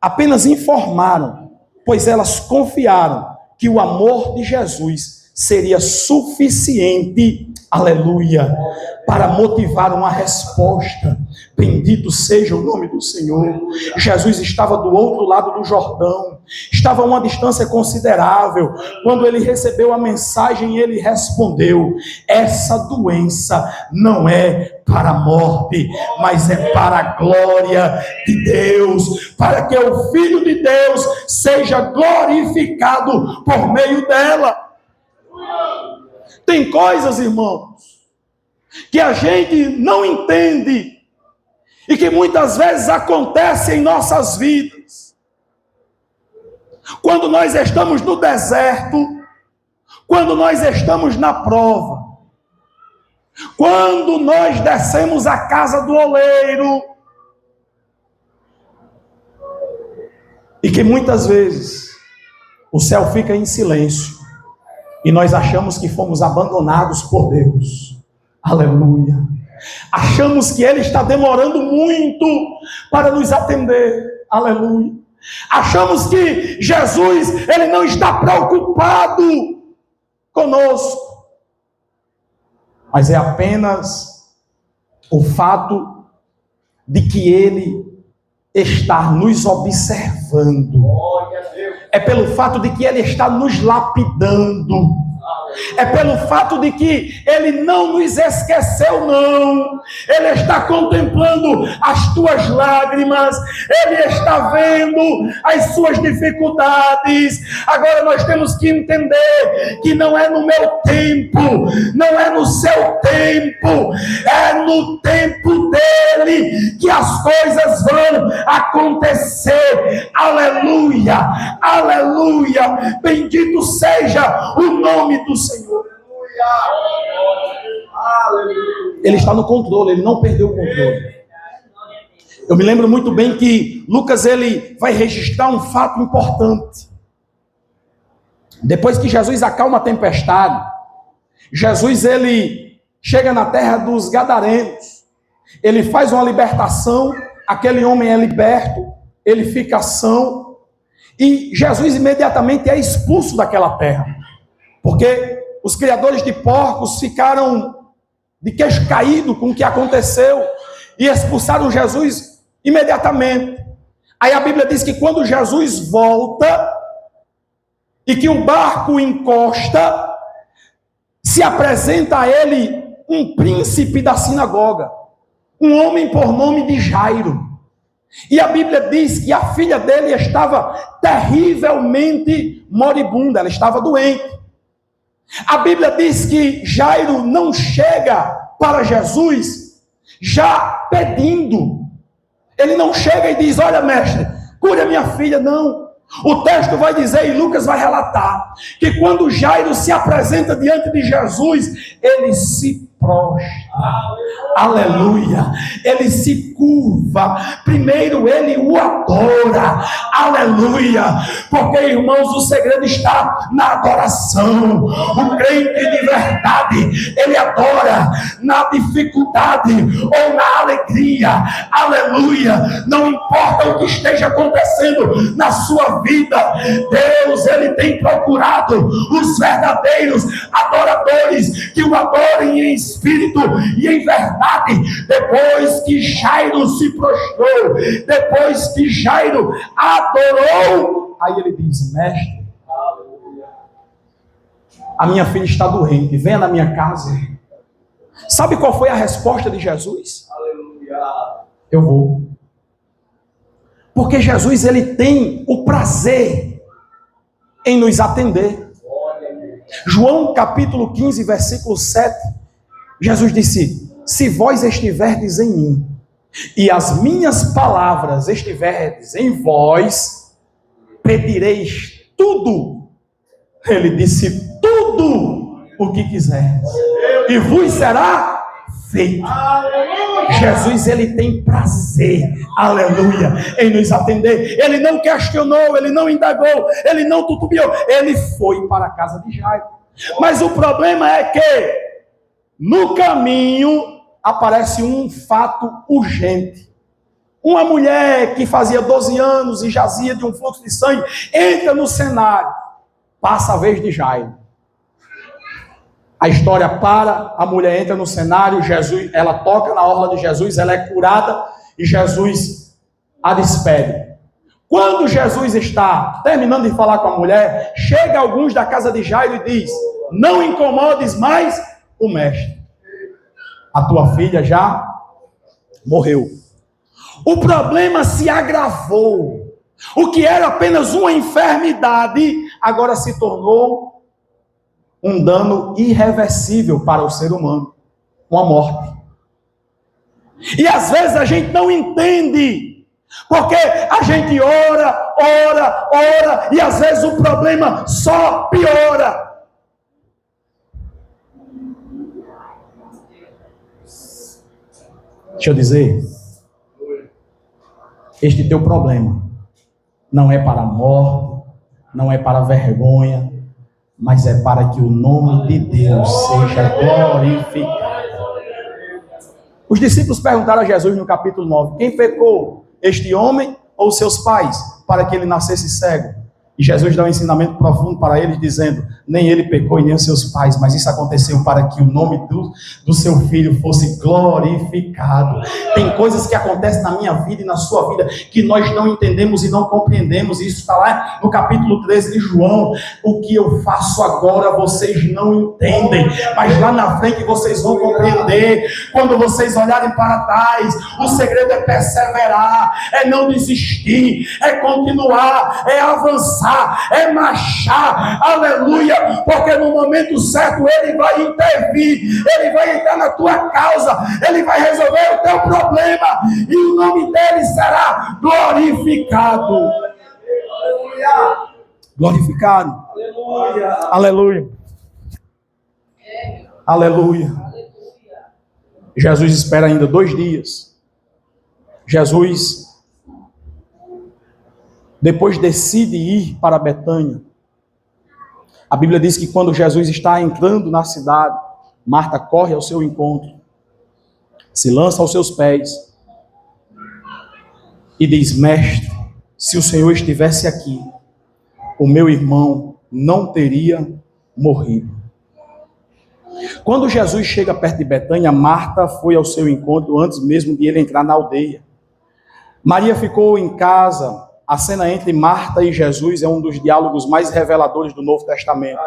Apenas informaram, pois elas confiaram que o amor de Jesus seria suficiente, aleluia, para motivar uma resposta. Bendito seja o nome do Senhor. Jesus estava do outro lado do Jordão, estava a uma distância considerável. Quando ele recebeu a mensagem, ele respondeu: essa doença não é para a morte, mas é para a glória de Deus, para que o Filho de Deus seja glorificado por meio dela. Tem coisas, irmãos, que a gente não entende e que muitas vezes acontecem em nossas vidas. Quando nós estamos no deserto, quando nós estamos na prova, quando nós descemos a casa do oleiro, e que muitas vezes o céu fica em silêncio e nós achamos que fomos abandonados por Deus. Aleluia. Achamos que Ele está demorando muito para nos atender. Aleluia. Achamos que Jesus, ele não está preocupado conosco. Mas é apenas o fato de que ele está nos observando. É pelo fato de que ele está nos lapidando. É pelo fato de que ele não nos esqueceu, não. Ele está contemplando as tuas lágrimas. Ele está vendo as suas dificuldades. Agora nós temos que entender que não é no meu tempo, não é no seu tempo, é no tempo dele que as coisas vão acontecer. Aleluia, aleluia. Bendito seja o nome do Senhor. Ele está no controle, ele não perdeu o controle. Eu me lembro muito bem que Lucas ele vai registrar um fato importante. Depois que Jesus acalma a tempestade, Jesus ele chega na terra dos Gadarenos. Ele faz uma libertação, aquele homem é liberto, ele fica são, e Jesus imediatamente é expulso daquela terra. Porque os criadores de porcos ficaram de queixo caído com o que aconteceu e expulsaram Jesus imediatamente. Aí a Bíblia diz que quando Jesus volta e que o barco encosta, se apresenta a ele um príncipe da sinagoga, um homem por nome de Jairo. E a Bíblia diz que a filha dele estava terrivelmente moribunda, ela estava doente. A Bíblia diz que Jairo não chega para Jesus já pedindo. Ele não chega e diz: olha, mestre, cure a minha filha. Não. O texto vai dizer, e Lucas vai relatar, que quando Jairo se apresenta diante de Jesus, ele se prostra. Aleluia. Ele se curva. Primeiro ele o adora. Aleluia. Porque, irmãos, o segredo está na adoração. O crente de verdade, ele adora na dificuldade ou na alegria. Aleluia. Não importa o que esteja acontecendo na sua vida, Deus, ele tem procurado os verdadeiros adoradores que o adorem em espírito e em verdade. Depois que Jairo se prostrou, depois que Jairo adorou, aí ele diz: mestre, a minha filha está doente, venha na minha casa. Sabe qual foi a resposta de Jesus? Eu vou. Porque Jesus ele tem o prazer em nos atender. João capítulo 15, versículo 7, Jesus disse: se vós estiverdes em mim, e as minhas palavras estiverdes em vós, pedireis tudo. Ele disse: tudo o que quiserdes, e vos será feito. Jesus ele tem prazer, aleluia, em nos atender. Ele não questionou, ele não indagou, ele não tutubiou, ele foi para a casa de Jairo. Mas o problema é que no caminho aparece um fato urgente. Uma mulher que fazia 12 anos e jazia de um fluxo de sangue entra no cenário. Passa a vez de Jairo. A história para, a mulher entra no cenário, Jesus, ela toca na orla de Jesus, ela é curada e Jesus a despede. Quando Jesus está terminando de falar com a mulher, chega alguns da casa de Jairo e diz: não incomodes mais o mestre. A tua filha já morreu. O problema se agravou. O que era apenas uma enfermidade, agora se tornou um dano irreversível para o ser humano, uma morte. E às vezes a gente não entende, porque a gente ora, e às vezes o problema só piora. Deixa eu dizer, este teu problema não é para a morte, não é para a vergonha, mas é para que o nome de Deus seja glorificado. Os discípulos perguntaram a Jesus no capítulo 9, quem pecou, este homem ou os seus pais para que ele nascesse cego? E Jesus dá um ensinamento profundo para eles, dizendo: nem ele pecou e nem os seus pais, mas isso aconteceu para que o nome do seu filho fosse glorificado. Tem coisas que acontecem na minha vida e na sua vida que nós não entendemos e não compreendemos. Isso está lá no capítulo 13 de João. O que eu faço agora vocês não entendem, mas lá na frente vocês vão compreender. Quando vocês olharem para trás, o segredo é perseverar, é não desistir, é continuar, é avançar, é marchar, aleluia, porque no momento certo ele vai intervir, ele vai entrar na tua causa, ele vai resolver o teu problema e o nome dele será glorificado. Glorificado. Aleluia. Aleluia. Jesus espera ainda 2 dias. Jesus depois decide ir para Betânia. A Bíblia diz que quando Jesus está entrando na cidade, Marta corre ao seu encontro, se lança aos seus pés e diz: mestre, se o Senhor estivesse aqui, o meu irmão não teria morrido. Quando Jesus chega perto de Betânia, Marta foi ao seu encontro antes mesmo de ele entrar na aldeia. Maria ficou em casa. A cena entre Marta e Jesus é um dos diálogos mais reveladores do Novo Testamento.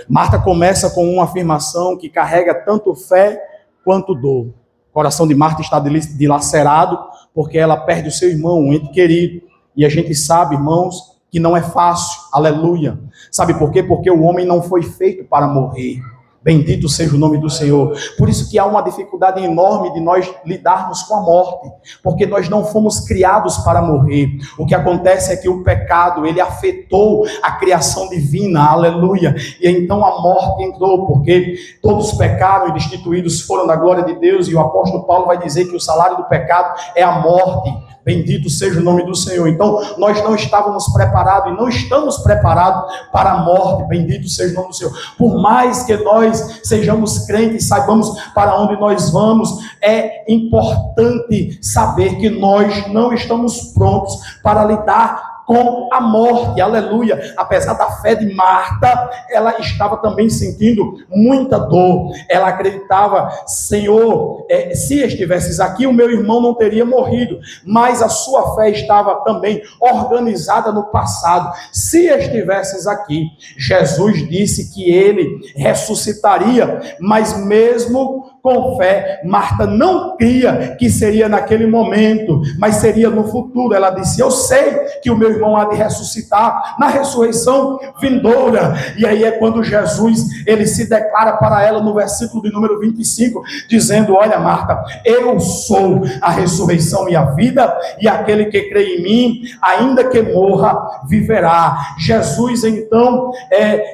Marta começa com uma afirmação que carrega tanto fé quanto dor. O coração de Marta está dilacerado porque ela perde o seu irmão, um ente querido. E a gente sabe, irmãos, que não é fácil. Aleluia. Sabe por quê? Porque o homem não foi feito para morrer. Bendito seja o nome do Senhor. Por isso que há uma dificuldade enorme de nós lidarmos com a morte, porque nós não fomos criados para morrer. O que acontece é que o pecado, ele afetou a criação divina, aleluia, e então a morte entrou, porque todos pecaram e destituídos foram da glória de Deus, e o apóstolo Paulo vai dizer que o salário do pecado é a morte. Bendito seja o nome do Senhor. Então, nós não estávamos preparados e não estamos preparados para a morte. Bendito seja o nome do Senhor. Por mais que nós sejamos crentes, saibamos para onde nós vamos, é importante saber que nós não estamos prontos para lidar com a morte, aleluia. Apesar da fé de Marta, ela estava também sentindo muita dor. Ela acreditava: Senhor, se estivesses aqui, o meu irmão não teria morrido. Mas a sua fé estava também organizada no passado. Se estivesses aqui, Jesus disse que ele ressuscitaria, mas mesmo com fé, Marta não cria que seria naquele momento, mas seria no futuro. Ela disse: eu sei que o meu irmão há de ressuscitar na ressurreição vindoura. E aí é quando Jesus, ele se declara para ela no versículo de número 25, dizendo: olha, Marta, eu sou a ressurreição e a vida, e aquele que crê em mim, ainda que morra, viverá. Jesus então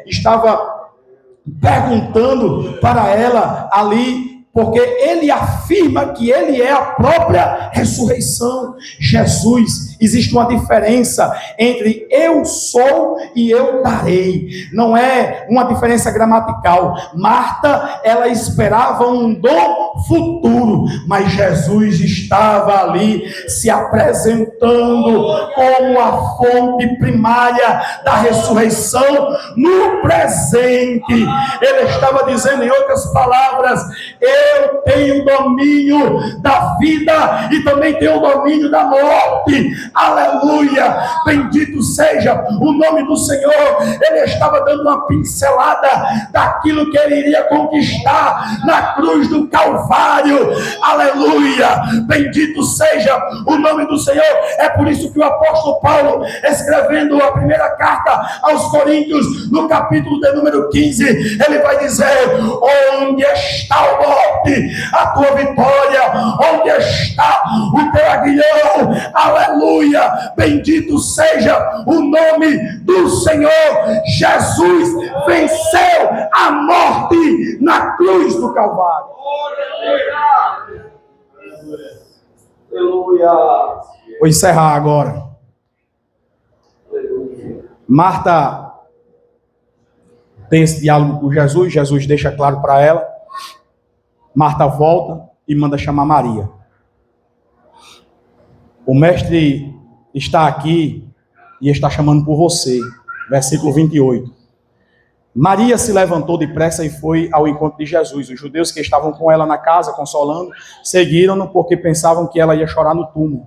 estava perguntando para ela ali, porque ele afirma que ele é a própria ressurreição. Jesus, existe uma diferença entre eu sou e eu darei. Não é uma diferença gramatical. Marta, ela esperava um dom futuro, mas Jesus estava ali se apresentando como a fonte primária da ressurreição no presente. Ele estava dizendo, em outras palavras: eu tenho domínio da vida e também tenho domínio da morte. Aleluia, bendito seja o nome do Senhor. Ele estava dando uma pincelada daquilo que ele iria conquistar na cruz do Calvário. Aleluia, bendito seja o nome do Senhor. É por isso que o apóstolo Paulo, escrevendo a primeira carta aos Coríntios, no capítulo de número 15, ele vai dizer: onde está o morte, a tua vitória? Onde está o teu aguilhão? Aleluia, bendito seja o nome do Senhor. Jesus venceu a morte na cruz do Calvário. Aleluia. Vou encerrar agora. Marta tem esse diálogo com Jesus. Jesus deixa claro para ela. Marta volta e manda chamar Maria. O mestre está aqui e está chamando por você. Versículo 28. Maria se levantou depressa e foi ao encontro de Jesus. Os judeus que estavam com ela na casa, consolando, seguiram-no porque pensavam que ela ia chorar no túmulo.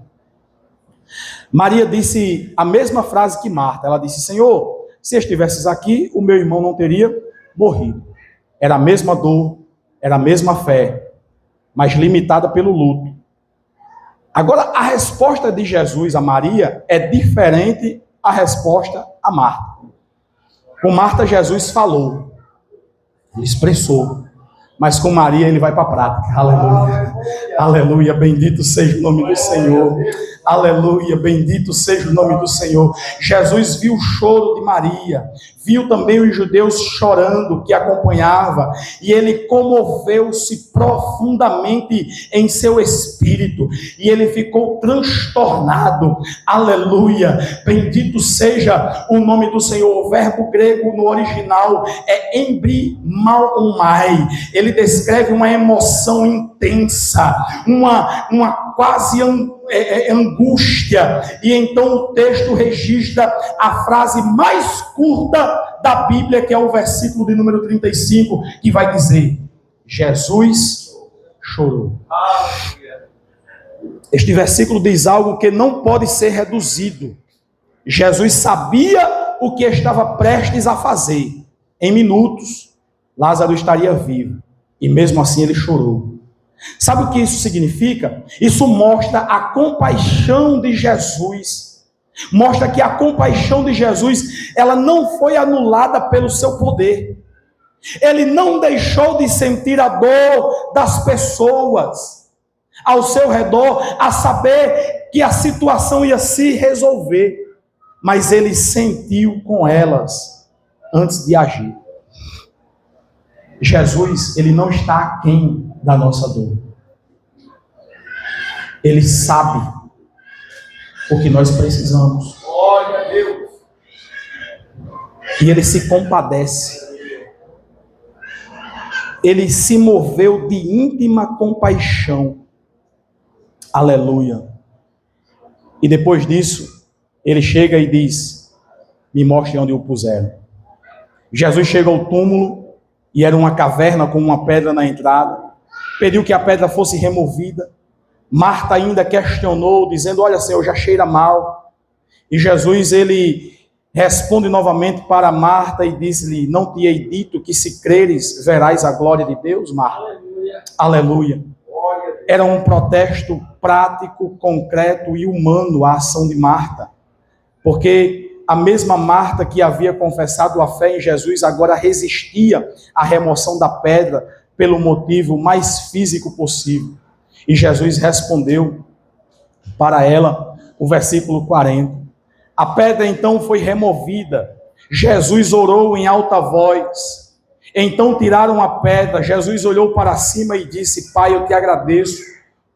Maria disse a mesma frase que Marta. Ela disse: Senhor, se estivesses aqui, o meu irmão não teria morrido. Era a mesma dor, era a mesma fé, mas limitada pelo luto. Agora, a resposta de Jesus a Maria é diferente da resposta a Marta. Com Marta, Jesus falou, ele expressou, mas com Maria ele vai para a prática. Aleluia, aleluia, bendito seja o nome do Senhor. Aleluia, bendito seja o nome do Senhor. Jesus viu o choro de Maria, viu também os judeus chorando que acompanhava, e ele comoveu-se profundamente em seu espírito, e ele ficou transtornado. Aleluia, bendito seja o nome do Senhor. O verbo grego no original é embrimaomai. Ele descreve uma emoção intensa, uma quase angústia, e então o texto registra a frase mais curta da Bíblia, que é o versículo de número 35, que vai dizer: Jesus chorou. Este versículo diz algo que não pode ser reduzido. Jesus sabia o que estava prestes a fazer. Em minutos, Lázaro estaria vivo, e mesmo assim ele chorou. Sabe o que isso significa? Isso mostra a compaixão de Jesus. Mostra que a compaixão de Jesus, ela não foi anulada pelo seu poder. Ele não deixou de sentir a dor das pessoas ao seu redor, a saber que a situação ia se resolver. Mas ele sentiu com elas antes de agir. Jesus, ele não está aquém da nossa dor. Ele sabe o que nós precisamos. Glória a Deus. E ele se compadece. Ele se moveu de íntima compaixão. Aleluia. E depois disso, ele chega e diz: me mostre onde o puseram. Jesus chega ao túmulo, e era uma caverna com uma pedra na entrada. Pediu que a pedra fosse removida. Marta ainda questionou, dizendo: olha, Senhor, já cheira mal. E Jesus, ele responde novamente para Marta e diz-lhe: não te hei dito que se creres, verás a glória de Deus, Marta? Aleluia. Aleluia. Era um protesto prático, concreto e humano a ação de Marta. Porque a mesma Marta que havia confessado a fé em Jesus, agora resistia à remoção da pedra pelo motivo mais físico possível. E Jesus respondeu para ela, o versículo 40. A pedra então foi removida. Jesus orou em alta voz. Então tiraram a pedra. Jesus olhou para cima e disse: Pai, eu te agradeço,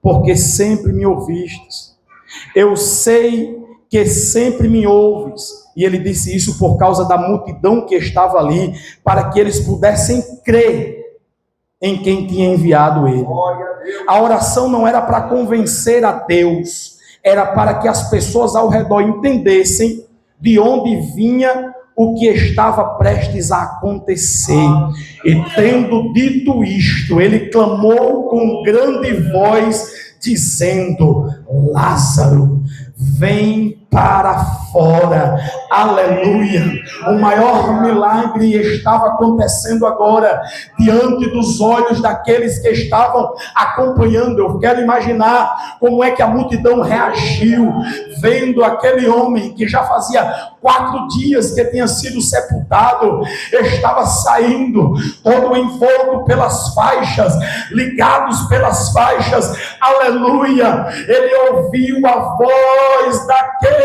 porque sempre me ouvistes. Eu sei que sempre me ouves. E ele disse isso por causa da multidão que estava ali, para que eles pudessem crer em quem tinha enviado ele. A oração não era para convencer a Deus, era para que as pessoas ao redor entendessem de onde vinha o que estava prestes a acontecer. E tendo dito isto, ele clamou com grande voz, dizendo: Lázaro, vem para fora. Aleluia. O maior milagre estava acontecendo agora diante dos olhos daqueles que estavam acompanhando. Eu quero imaginar como é que a multidão reagiu vendo aquele homem que já fazia 4 dias que tinha sido sepultado, estava saindo todo envolto pelas faixas, ligados pelas faixas. Aleluia. Ele ouviu a voz daquele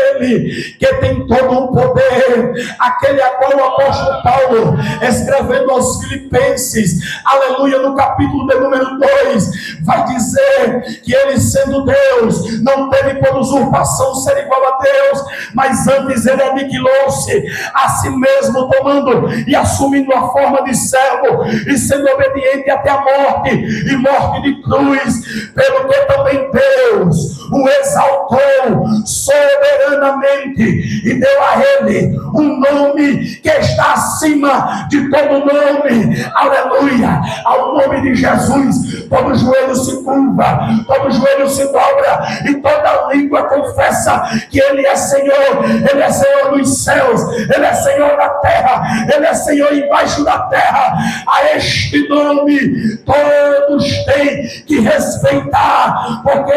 que tem todo o poder, aquele a qual o apóstolo Paulo, escrevendo aos Filipenses, aleluia, no capítulo de número 2, vai dizer que ele, sendo Deus, não teve por usurpação ser igual a Deus, mas antes ele aniquilou-se a si mesmo, tomando e assumindo a forma de servo, e sendo obediente até a morte, e morte de cruz, pelo que também Deus o exaltou tocou soberanamente e deu a ele um nome que está acima de todo nome. Aleluia! Ao nome de Jesus, todo joelho se curva, todo joelho se dobra e toda língua confessa que Ele é Senhor. Ele é Senhor nos céus, Ele é Senhor na terra, Ele é Senhor embaixo da terra. A este nome todos têm que respeitar, porque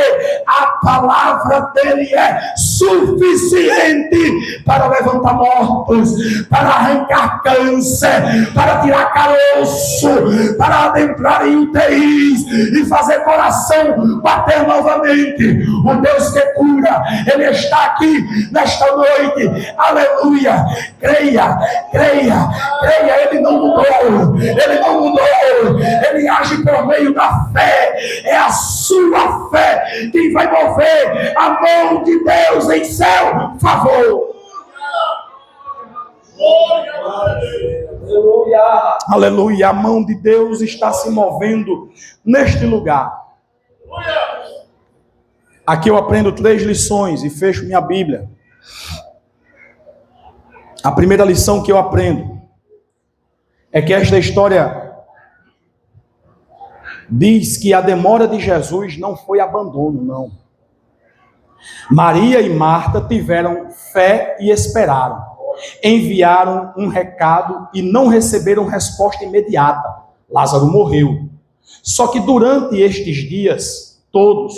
a palavra dele é suficiente para levantar mortos, para arrancar câncer, para tirar caroço, para adentrar em UTIs e fazer coração bater novamente. O Deus que cura, Ele está aqui nesta noite. Aleluia! Creia, creia, creia. Ele não mudou, Ele não mudou. Ele age por meio da fé. É a sua fé que vai mover a mão de Deus em seu favor. Aleluia! A mão de Deus está se movendo neste lugar. Aqui eu aprendo 3 lições e fecho minha Bíblia. A primeira lição que eu aprendo é que esta história diz que a demora de Jesus não foi abandono, não. Maria e Marta tiveram fé e esperaram. Enviaram um recado e não receberam resposta imediata. Lázaro morreu. Só que durante estes dias todos,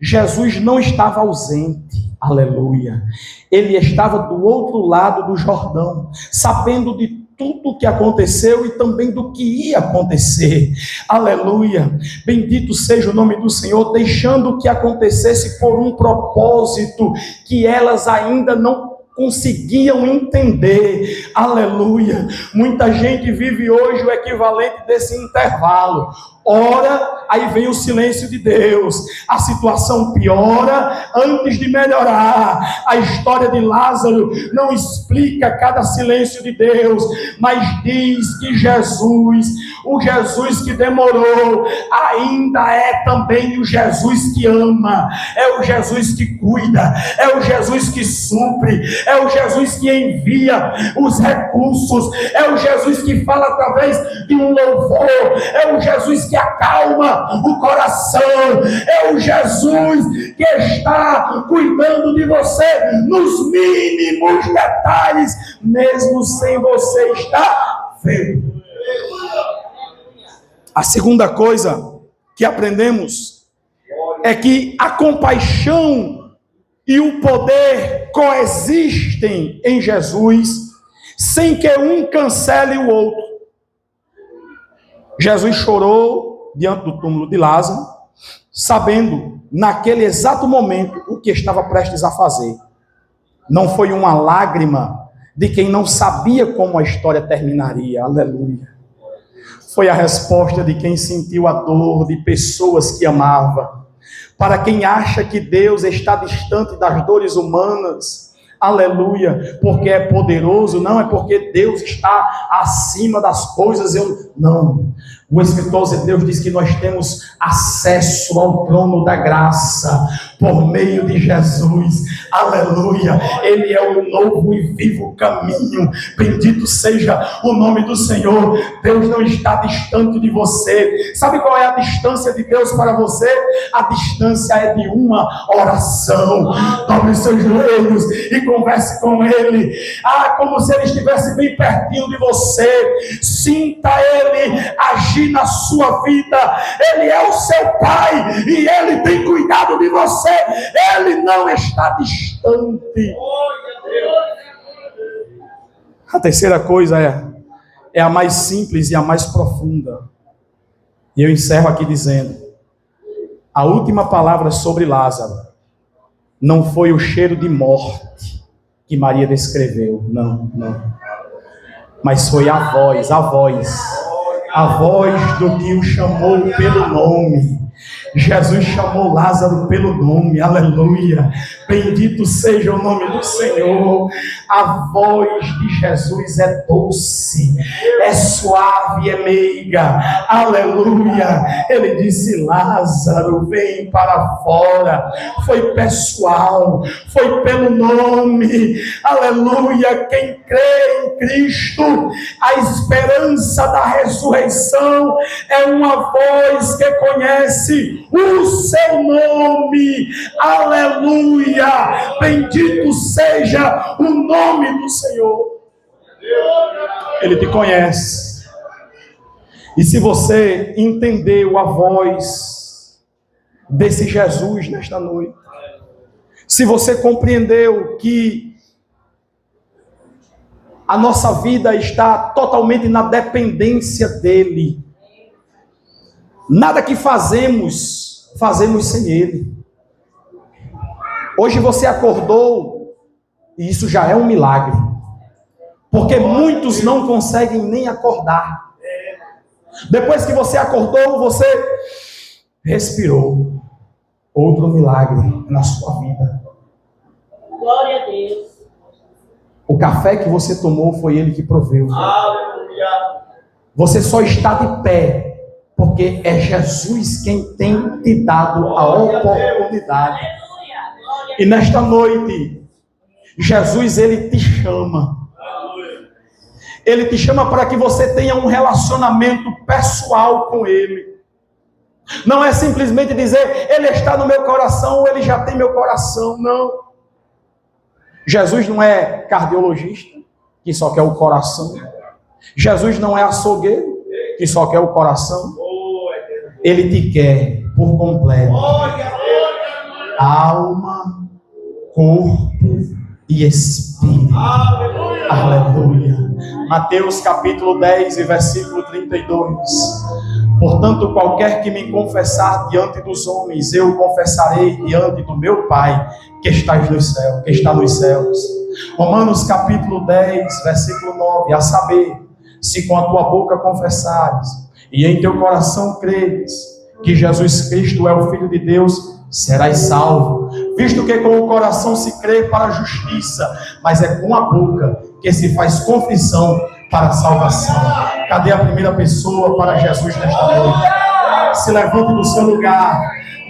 Jesus não estava ausente. Aleluia. Ele estava do outro lado do Jordão, sabendo de tudo o que aconteceu e também do que ia acontecer. Aleluia. Bendito seja o nome do Senhor, deixando que acontecesse por um propósito que elas ainda não conseguiam entender. Aleluia. Muita gente vive hoje o equivalente desse intervalo. Ora, aí vem o silêncio de Deus. A situação piora antes de melhorar. A história de Lázaro não explica cada silêncio de Deus, mas diz que Jesus, o Jesus que demorou, ainda é também o Jesus que ama, é o Jesus que cuida, é o Jesus que supre, é o Jesus que envia os recursos, é o Jesus que fala através de um louvor, é o Jesus que acalma o coração, é o Jesus que está cuidando de você nos mínimos detalhes, mesmo sem você estar vendo. A segunda coisa que aprendemos é que a compaixão e o poder coexistem em Jesus, sem que um cancele o outro. Jesus chorou diante do túmulo de Lázaro, sabendo naquele exato momento o que estava prestes a fazer. Não foi uma lágrima de quem não sabia como a história terminaria. Aleluia. Foi a resposta de quem sentiu a dor de pessoas que amava. Para quem acha que Deus está distante das dores humanas, aleluia, porque é poderoso, não é porque Deus está acima das coisas, não. O escritor de Deus diz que nós temos acesso ao trono da graça por meio de Jesus, aleluia. Ele é o novo e vivo caminho. Bendito seja o nome do Senhor. Deus não está distante de você. Sabe qual é a distância de Deus para você? A distância é de uma oração. Dobre os seus joelhos e converse com Ele, como se Ele estivesse bem pertinho de você. Sinta Ele agir na sua vida. Ele é o seu Pai e Ele tem cuidado de você. Ele não está distante. A terceira coisa é a mais simples e a mais profunda. E eu encerro aqui dizendo: a última palavra sobre Lázaro não foi o cheiro de morte que Maria descreveu, não. Mas foi a voz do que o chamou pelo nome. Jesus chamou Lázaro pelo nome, aleluia. Bendito seja o nome do Senhor. A voz de Jesus é doce, é suave, é meiga, aleluia. Ele disse: Lázaro, vem para fora. Foi pessoal, foi pelo nome, aleluia. Quem crê em Cristo, a esperança da ressurreição é uma voz que conhece o seu nome, aleluia. Bendito seja o nome do Senhor. Ele te conhece. E se você entendeu a voz desse Jesus nesta noite, se você compreendeu que a nossa vida está totalmente na dependência dele, nada que fazemos sem ele. Hoje você acordou, e isso já é um milagre, porque muitos não conseguem nem acordar. Depois que você acordou, você respirou. Outro milagre na sua vida. Glória a Deus. O café que você tomou foi ele que proveu. Aleluia. Você só está de pé porque é Jesus quem tem te dado a oportunidade. E nesta noite, Jesus, ele te chama. Ele te chama para que você tenha um relacionamento pessoal com ele. Não é simplesmente dizer: ele está no meu coração, ou ele já tem meu coração. Não. Jesus não é cardiologista, que só quer o coração. Jesus não é açougueiro, que só quer o coração. Ele te quer por completo. Alma, corpo e espírito. Aleluia. Mateus capítulo 10 e versículo 32. Portanto, qualquer que me confessar diante dos homens, eu confessarei diante do meu Pai que está nos céus. Romanos capítulo 10, versículo 9. A saber, se com a tua boca confessares e em teu coração creres que Jesus Cristo é o Filho de Deus, serás salvo. Visto que com o coração se crê para a justiça, mas é com a boca que se faz confissão para a salvação. Cadê a primeira pessoa para Jesus nesta noite? Se levante do seu lugar.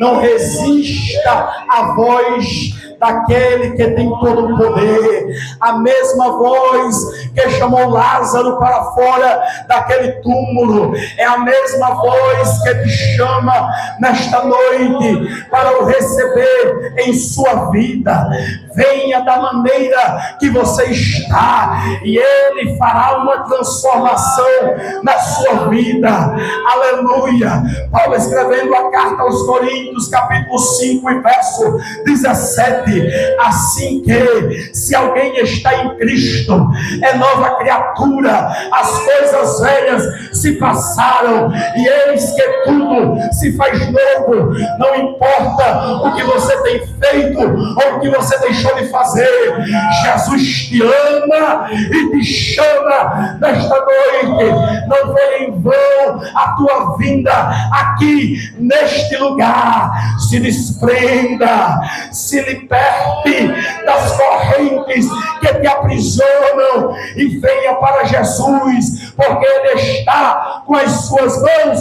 Não resista à voz daquele que tem todo o poder. A mesma voz que chamou Lázaro para fora daquele túmulo é a mesma voz que te chama nesta noite para o receber em sua vida. Venha da maneira que você está e ele fará uma transformação na sua vida. Aleluia. Paulo, escrevendo a carta aos Coríntios, capítulo 5 e verso 17: assim que, se alguém está em Cristo, é nova criatura, as coisas velhas se passaram e eis que tudo se faz novo. Não importa o que você tem feito ou o que você deixou de fazer, Jesus te ama e te chama nesta noite. Não foi em vão a tua vinda aqui neste lugar. Se desprenda, se liberte das correntes que te aprisionam e venha para Jesus, porque Ele está com as suas mãos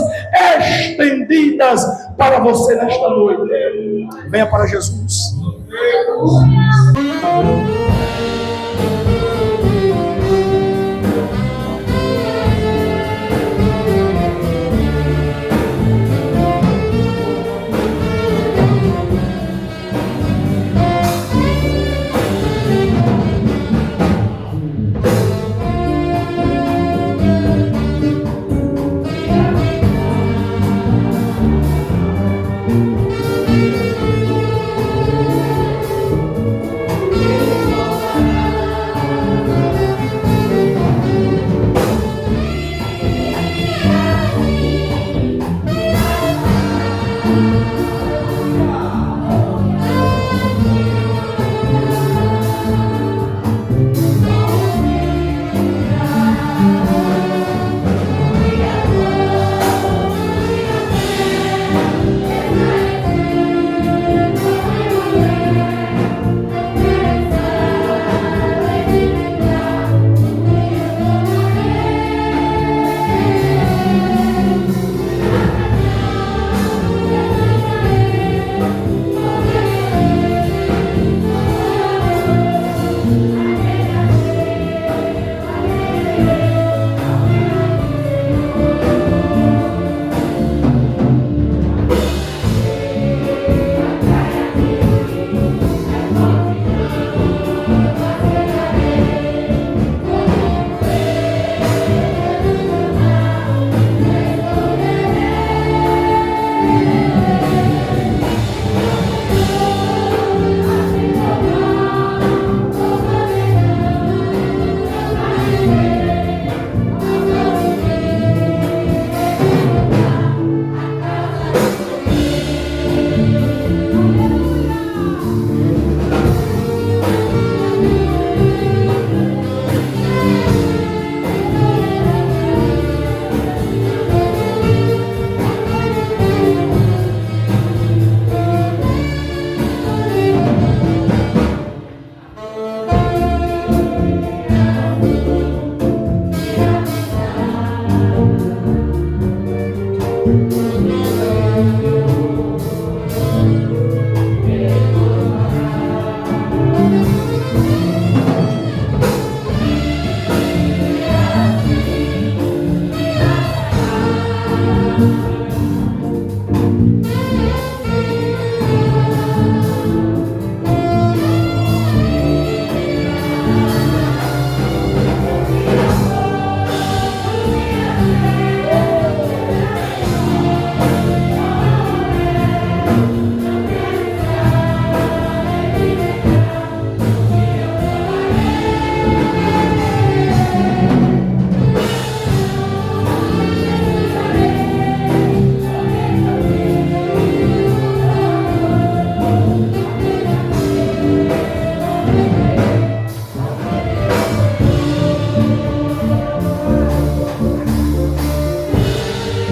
estendidas para você nesta noite. Venha para Jesus.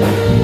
Aleluia.